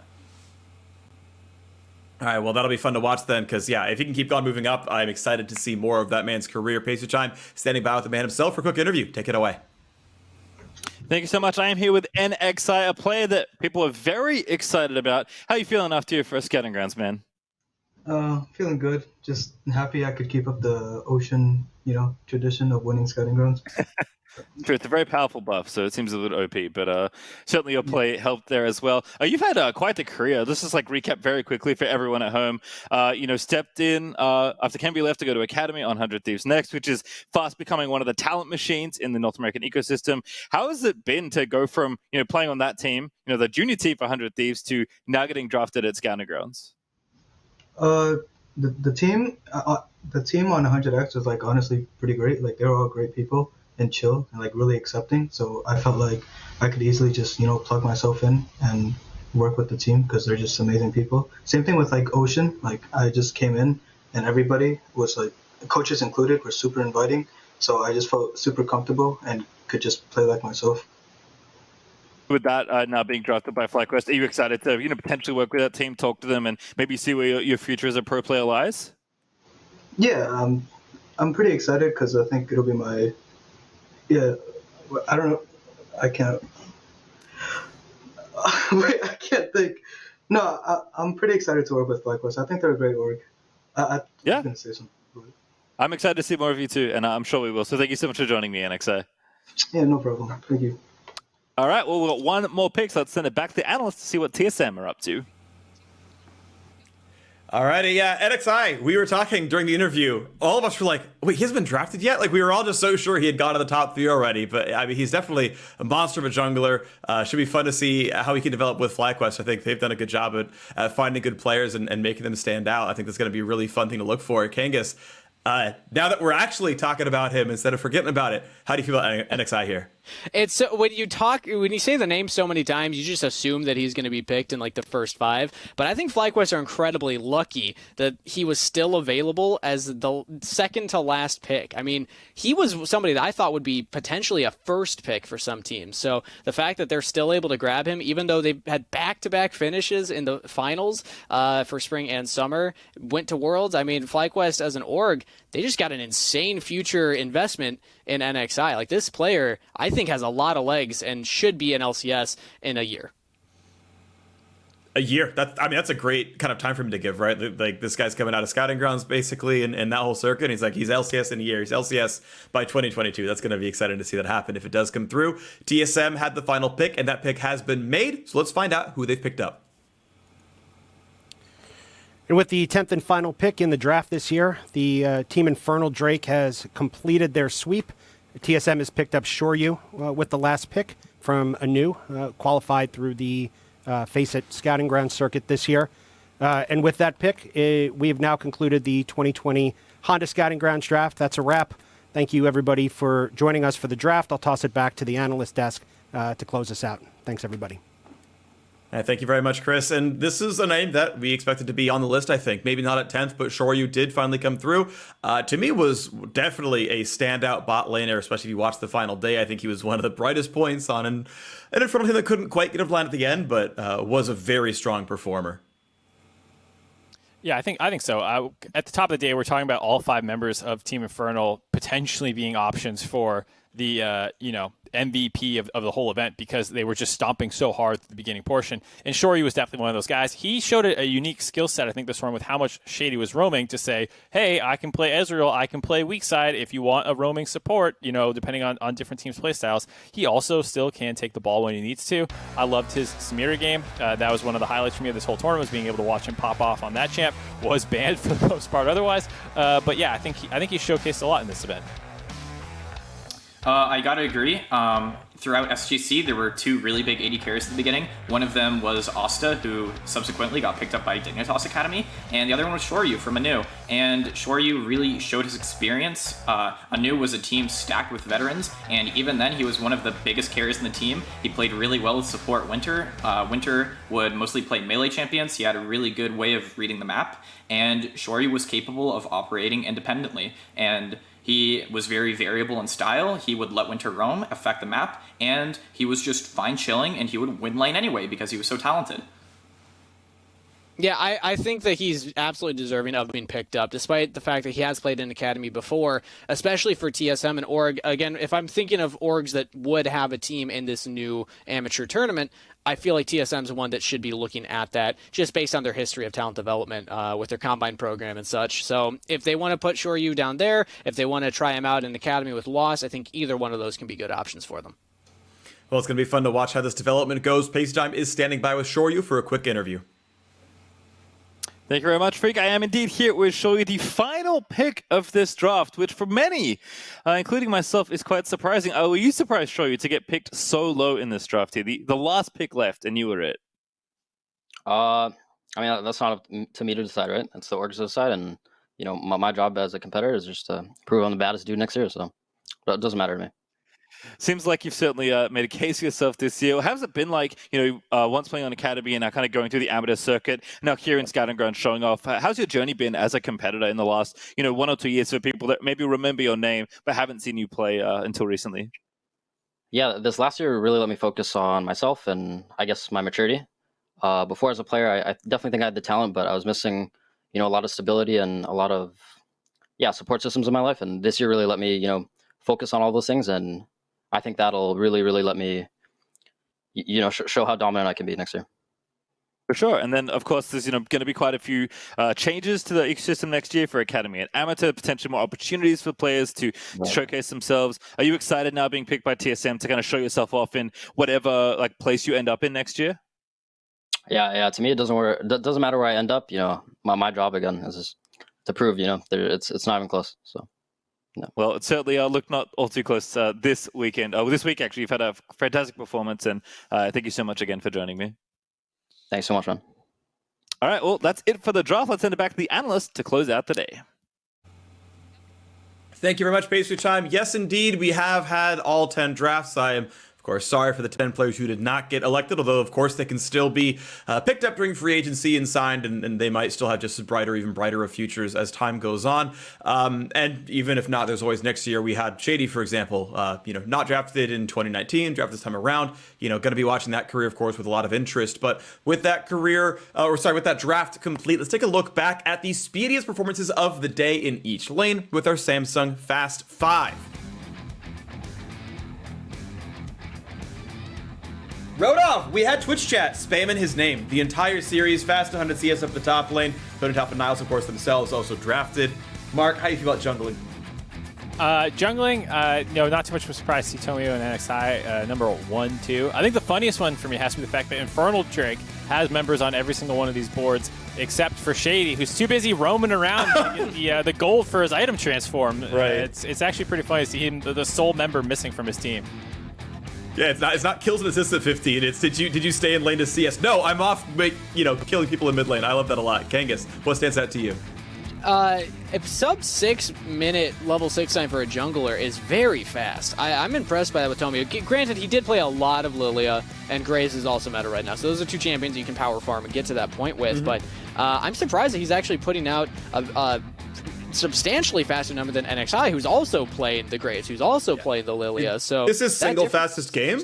All right, well, that'll be fun to watch then, because, if he can keep on moving up, I'm excited to see more of that man's career. Pace of Time standing by with the man himself for a quick interview. Take it away. Thank you so much. I am here with NXI, a player that people are very excited about. How are you feeling after your first Scouting Grounds, man? Feeling good. Just happy I could keep up the Ocean, tradition of winning Scouting Grounds. True, it's a very powerful buff, so it seems a little OP, but certainly your play helped there as well. You've had quite the career. This is recap very quickly for everyone at home. Stepped in after Kenvi left to go to Academy on 100 Thieves Next, which is fast becoming one of the talent machines in the North American ecosystem. How has it been to go from playing on that team, the junior team for 100 Thieves, to now getting drafted at Scouting Grounds? The team on 100X was honestly pretty great. They were all great people and chill and really accepting. So I felt like I could easily just plug myself in and work with the team because they're just amazing people. Same thing with Ocean. I just came in and everybody was coaches included were super inviting. So I just felt super comfortable and could just play like myself. With that now being drafted by FlyQuest, are you excited to potentially work with that team, talk to them, and maybe see where your future as a pro player lies? Yeah, I'm pretty excited because I think it'll be my. Yeah, I don't know. I can't. Wait, I can't think. No, I'm pretty excited to work with FlyQuest. I think they're a great org. I was going to say something. I'm excited to see more of you too, and I'm sure we will. So thank you so much for joining me, NXA. Yeah, no problem. Thank you. All right, well, we've got one more pick, so let's send it back to the analysts to see what TSM are up to. Alrighty, NXI, we were talking during the interview. All of us were like, wait, he hasn't been drafted yet? We were all just so sure he had gone to the top 3 already. But, he's definitely a monster of a jungler. Should be fun to see how he can develop with FlyQuest. I think they've done a good job at finding good players and making them stand out. I think that's going to be a really fun thing to look for. Kangas, now that we're actually talking about him instead of forgetting about it, how do you feel about NXI here? It's when you say the name so many times, you just assume that he's going to be picked in like the first 5. But I think FlyQuest are incredibly lucky that he was still available as the second to last pick. I mean, he was somebody that I thought would be potentially a first pick for some teams. So the fact that they're still able to grab him, even though they had back-to-back finishes in the finals for spring and summer, went to Worlds. I mean, FlyQuest as an org, they just got an insane future investment in NXI. Like, this player, I think, has a lot of legs and should be an LCS in a year. A year. That's a great kind of time for him to give, right? Like, this guy's coming out of scouting grounds basically, and that whole circuit. And he's like, he's LCS in a year. He's LCS by 2022. That's going to be exciting to see that happen if it does come through. TSM had the final pick, and that pick has been made. So let's find out who they've picked up. And with the 10th and final pick in the draft this year, the Team Infernal Drake has completed their sweep. TSM has picked up SHORYU with the last pick from Anu, qualified through the Face It Scouting Ground circuit this year. And with that pick, we have now concluded the 2020 Honda Scouting Grounds draft. That's a wrap. Thank you, everybody, for joining us for the draft. I'll toss it back to the analyst desk to close us out. Thanks, everybody. Thank you very much, Chris. And this is a name that we expected to be on the list, I think. Maybe not at 10th, but SHORYU did finally come through. To me, was definitely a standout bot laner, especially if you watch the final day. I think he was one of the brightest points on an Infernal team that couldn't quite get a blind at the end, but was a very strong performer. Yeah, I think so. At the top of the day, we're talking about all 5 members of Team Infernal potentially being options for the MVP of the whole event because they were just stomping so hard at the beginning portion. And SHORYU was definitely one of those guys. He showed a unique skill set, I think, this run with how much Shady was roaming to say, hey, I can play Ezreal, I can play weak side if you want a roaming support, depending on different teams' play styles. He also still can take the ball when he needs to. I loved his Samira game. That was one of the highlights for me of this whole tournament, was being able to watch him pop off on that champ. Was banned for the most part otherwise. But yeah, I think he showcased a lot in this event. I gotta agree. Throughout SGC, there were 2 really big AD carries at the beginning. One of them was Asta, who subsequently got picked up by Dignitas Academy, and the other one was SHORYU from Anu. And SHORYU really showed his experience. Anu was a team stacked with veterans, and even then, he was one of the biggest carries in the team. He played really well with support Winter. Winter would mostly play melee champions. He had a really good way of reading the map, and SHORYU was capable of operating independently. And he was very variable in style. He would let Winter roam, affect the map, and he was just fine chilling, and he would win lane anyway because he was so talented. Yeah, I think that he's absolutely deserving of being picked up, despite the fact that he has played in Academy before, especially for TSM and Org. Again, if I'm thinking of orgs that would have a team in this new amateur tournament, I feel like TSM's one that should be looking at that, just based on their history of talent development with their Combine program and such. So if they want to put SHORYU down there, if they want to try him out in Academy with Loss, I think either one of those can be good options for them. Well, it's going to be fun to watch how this development goes. Pacetime is standing by with SHORYU for a quick interview. Thank you very much, Freak. I am indeed here with SHORYU, the final pick of this draft, which for many, including myself, is quite surprising. Were you surprised, SHORYU, to get picked so low in this draft here? The last pick left, and you were it. I mean, that's not up to me to decide, right? That's the orgs to decide, and my job as a competitor is just to prove I'm the baddest dude next year. So it doesn't matter to me. Seems like you've certainly made a case for yourself this year. How's it been like, once playing on Academy and now kind of going through the amateur circuit, now here in Scouting Ground showing off? How's your journey been as a competitor in the last, 1 or 2 years for people that maybe remember your name but haven't seen you play until recently? Yeah, this last year really let me focus on myself and I guess my maturity. Before as a player, I definitely think I had the talent, but I was missing, a lot of stability and a lot of, support systems in my life. And this year really let me, focus on all those things, and I think that'll really, really let me, show how dominant I can be next year. For sure. And then, of course, there's going to be quite a few changes to the ecosystem next year for Academy and Amateur, potentially more opportunities for players to showcase themselves. Are you excited now being picked by TSM to kind of show yourself off in whatever place you end up in next year? Yeah. To me, it doesn't matter where I end up. My job again is just to prove, it's not even close. So. No. Well, it certainly looked not all too close this weekend. This week, actually, you've had a fantastic performance, and thank you so much again for joining me. Thanks so much, man. All right, well, that's it for the draft. Let's send it back to the analyst to close out the day. Thank you very much, Pastry Time. Yes, indeed, we have had all 10 drafts. I am, of course, sorry for the 10 players who did not get elected, although, of course, they can still be picked up during free agency and signed, and they might still have just as bright or even brighter of futures as time goes on. And even if not, there's always next year. We had Shady, for example, not drafted in 2019, drafted this time around. Going to be watching that career, of course, with a lot of interest. But with that with that draft complete, let's take a look back at the speediest performances of the day in each lane with our Samsung Fast 5. Rodolph, we had Twitch chat spamming his name the entire series. Fast 100 CS up the top lane. Tony Top and Niles, of course, themselves also drafted. Mark, how do you feel about jungling? Jungling, not too much of a surprise to see Tomio and NXI number 1, 2. I think the funniest one for me has to be the fact that Infernal Drake has members on every single one of these boards, except for Shady, who's too busy roaming around to get the gold for his item transform. Right. It's actually pretty funny to see him, the sole member missing from his team. Yeah, it's not kills and assists at 15. It's did you stay in lane to CS? No, I'm off, killing people in mid lane. I love that a lot. Kangas, what stands out to you? A sub 6 minute level 6 time for a jungler is very fast. I'm impressed by that with Tomio. Granted, he did play a lot of Lilia, and Graves is also meta right now. So those are two champions you can power farm and get to that point with. But I'm surprised that he's actually putting out a substantially faster number than NXI, who's also playing the Graves, who's also playing the Lilia. So this is single fastest game,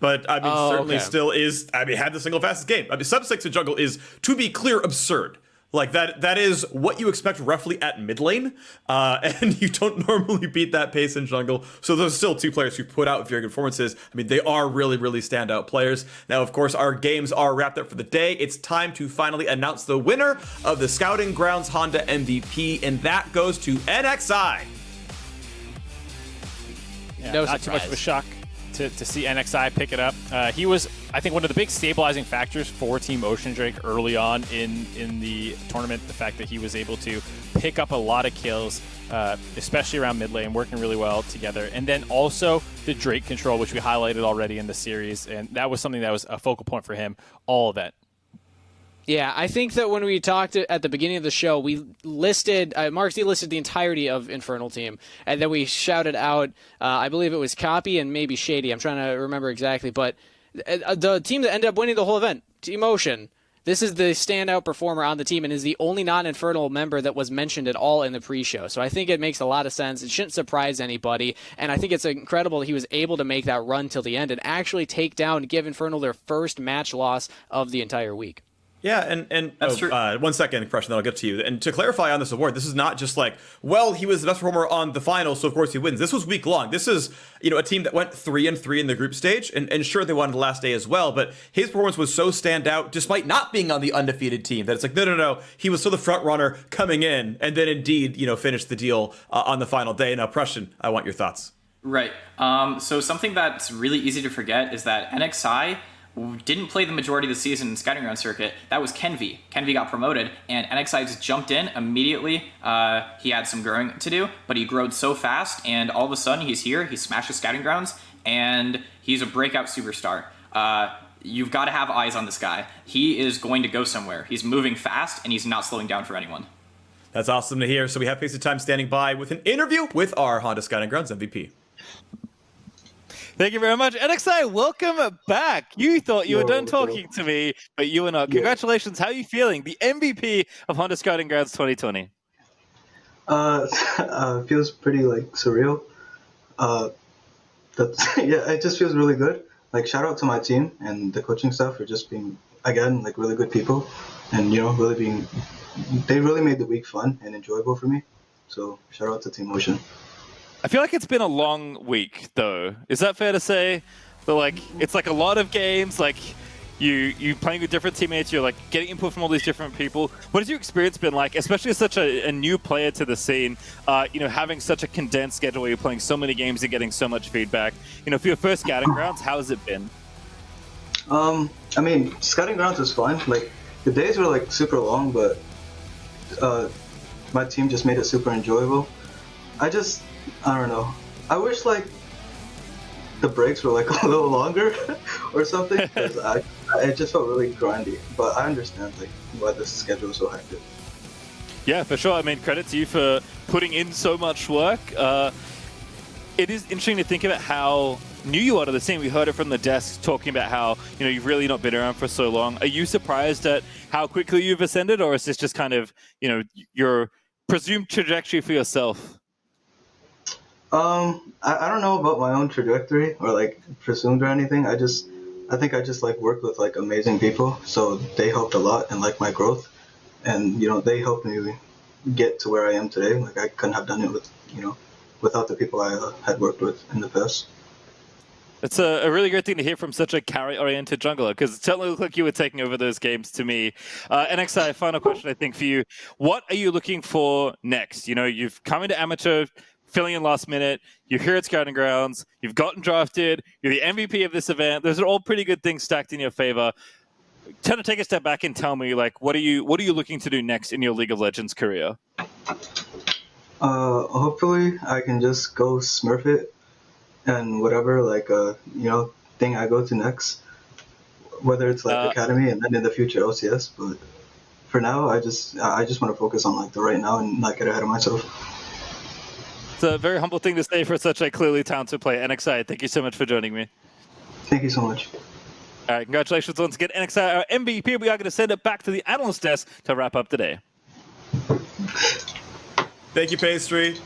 but I mean certainly still is. I mean, had the single fastest game. I mean, sub 6 in jungle is, to be clear, absurd. Like that is what you expect roughly at mid lane, and you don't normally beat that pace in jungle. So there's still two players who put out very good performances. I mean, they are really, really standout players. Now, of course, our games are wrapped up for the day. It's time to finally announce the winner of the Scouting Grounds Honda MVP, and that goes to NXI. Yeah, not too much of a shock to see NXI pick it up. He was, I think, one of the big stabilizing factors for Team Ocean Drake early on in the tournament. The fact that he was able to pick up a lot of kills, especially around mid lane, working really well together. And then also the Drake control, which we highlighted already in the series. And that was something that was a focal point for him all event. Yeah, I think that when we talked at the beginning of the show, we listed, Mark Z listed the entirety of Infernal Team, and then we shouted out, I believe it was Copy and maybe Shady, I'm trying to remember exactly, but the team that ended up winning the whole event, Team Ocean, this is the standout performer on the team and is the only non-Infernal member that was mentioned at all in the pre-show. So I think it makes a lot of sense. It shouldn't surprise anybody, and I think it's incredible that he was able to make that run till the end and actually take down, give Infernal their first match loss of the entire week. Yeah, and that's true. 1 second, Impression, then I'll get to you. And to clarify on this award, this is not just like, well, he was the best performer on the finals, so of course he wins. This was week long. This is, a team that went 3-3 in the group stage, and sure, they won the last day as well, but his performance was so standout, despite not being on the undefeated team, that it's like, no, he was still the front runner coming in, and then indeed, finished the deal on the final day. Now, Preston, I want your thoughts. Right. So something that's really easy to forget is that NXI didn't play the majority of the season in Scouting Ground Circuit. That was Kenvi. Kenvi got promoted, and NXI just jumped in immediately. He had some growing to do, but he growed so fast, and all of a sudden he's here. He smashes Scouting Grounds, and he's a breakout superstar. You've got to have eyes on this guy. He is going to go somewhere. He's moving fast, and he's not slowing down for anyone. That's awesome to hear. So we have Face of Time standing by with an interview with our Honda Scouting Grounds MVP. Thank you very much. NXI, welcome back. You thought you were done talking to me, but you were not. Congratulations. How are you feeling? The MVP of Honda Scouting Grounds 2020. Feels pretty surreal. It just feels really good. Shout out to my team and the coaching staff for just being, again, really good people, and they really made the week fun and enjoyable for me. So shout out to Team Ocean. I feel like it's been a long week, though. Is that fair to say? But it's a lot of games. You playing with different teammates. You're getting input from all these different people. What has your experience been like, especially as such a new player to the scene? Having such a condensed schedule where you're playing so many games and getting so much feedback. For your first Scouting Grounds, how has it been? Scouting Grounds was fun. The days were super long, but my team just made it super enjoyable. I don't know. I wish the breaks were a little longer or something, because it just felt really grindy. But I understand why the schedule is so hectic. Yeah, for sure. I mean, credit to you for putting in so much work. It is interesting to think about how new you are to the team. We heard it from the desk talking about how, you've really not been around for so long. Are you surprised at how quickly you've ascended, or is this just kind of, your presumed trajectory for yourself? I don't know about my own trajectory or like presumed or anything. I think I just like worked with like amazing people, so they helped a lot in like my growth, and they helped me get to where I am today. Like I couldn't have done it without the people I had worked with in the past. It's a really great thing to hear from such a carry-oriented jungler, because it certainly looked like you were taking over those games to me. NXI, final question, I think, for you. What are you looking for next? You've come into Amateur, filling in last minute, you're here at Scouting Grounds, you've gotten drafted, you're the MVP of this event. Those are all pretty good things stacked in your favor. Kind of take a step back and tell me, like, what are you looking to do next in your League of Legends career? Hopefully I can just go smurf it and whatever thing I go to next, whether it's like Academy and then in the future OCS. But for now, I just want to focus on like the right now and not get ahead of myself. It's a very humble thing to say for such a clearly talented player. NXI, thank you so much for joining me. Thank you so much. All right, congratulations once again, NXI, our MVP. We are going to send it back to the analyst desk to wrap up today. Thank you, Pastry.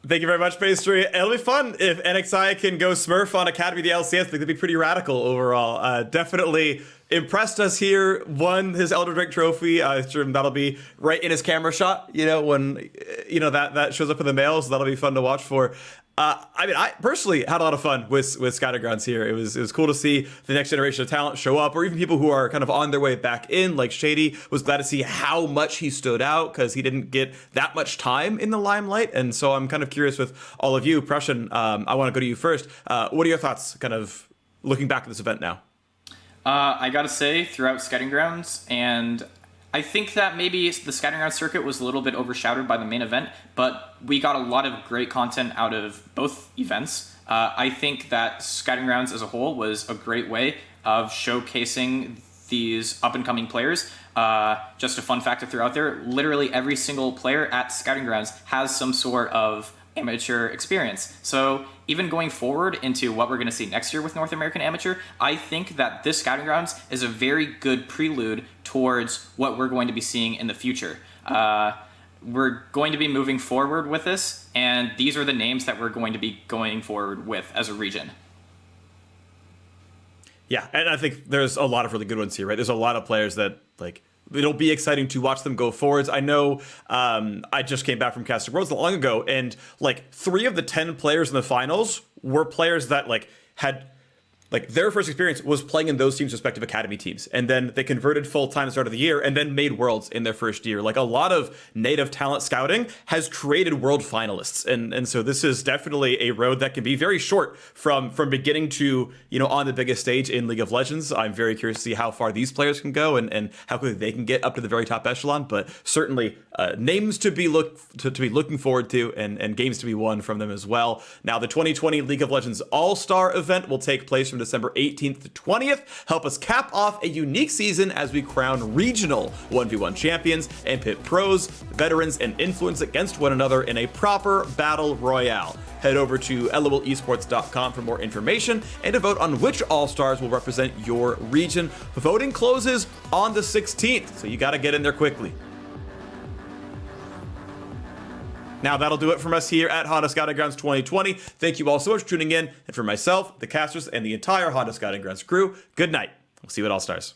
Thank you very much, Pastry. It'll be fun if NXI can go Smurf on Academy of the LCS. I think that'd be pretty radical overall. Definitely impressed us here. Won his Elder Drake trophy. I'm sure that'll be right in his camera shot. When that shows up in the mail. So that'll be fun to watch for. I personally had a lot of fun with Scouting Grounds here. It was cool to see the next generation of talent show up, or even people who are kind of on their way back in, like Shady. Was glad to see how much he stood out, because he didn't get that much time in the limelight. And so I'm kind of curious with all of you. Prussian, I want to go to you first. What are your thoughts, kind of looking back at this event now? I gotta say, throughout Scouting Grounds, and I think that maybe the Scouting Grounds circuit was a little bit overshadowed by the main event, but we got a lot of great content out of both events. I think that Scouting Grounds as a whole was a great way of showcasing these up-and-coming players. Just a fun fact to throw out there, literally every single player at Scouting Grounds has some sort of amateur experience. So even going forward into what we're going to see next year with North American Amateur, I think that this Scouting Grounds is a very good prelude towards what we're going to be seeing in the future. We're going to be moving forward with this, and these are the names that we're going to be going forward with as a region. Yeah, and I think there's a lot of really good ones here, right? There's a lot of players that, it'll be exciting to watch them go forwards. I know I just came back from Casting Worlds not long ago, and 3 of the 10 players in the finals were players that had their first experience was playing in those teams' respective academy teams, and then they converted full-time at the start of the year and then made worlds in their first year. A lot of native talent scouting has created world finalists, and so this is definitely a road that can be very short from beginning to on the biggest stage in League of Legends. I'm very curious to see how far these players can go and how quickly they can get up to the very top echelon, but certainly names to be looking forward to, and games to be won from them as well. Now, the 2020 League of Legends All-Star event will take place from December 18th to 20th. Help us cap off a unique season as we crown regional 1v1 champions and pit pros, veterans, and influence against one another in a proper battle royale. Head over to lolesports.com for more information and to vote on which All-Stars will represent your region. The voting closes on the 16th, so you got to get in there quickly. Now, that'll do it from us here at Honda Scouting Grounds 2020. Thank you all so much for tuning in. And for myself, the casters, and the entire Honda Scouting Grounds crew, good night. We'll see you at All-Stars.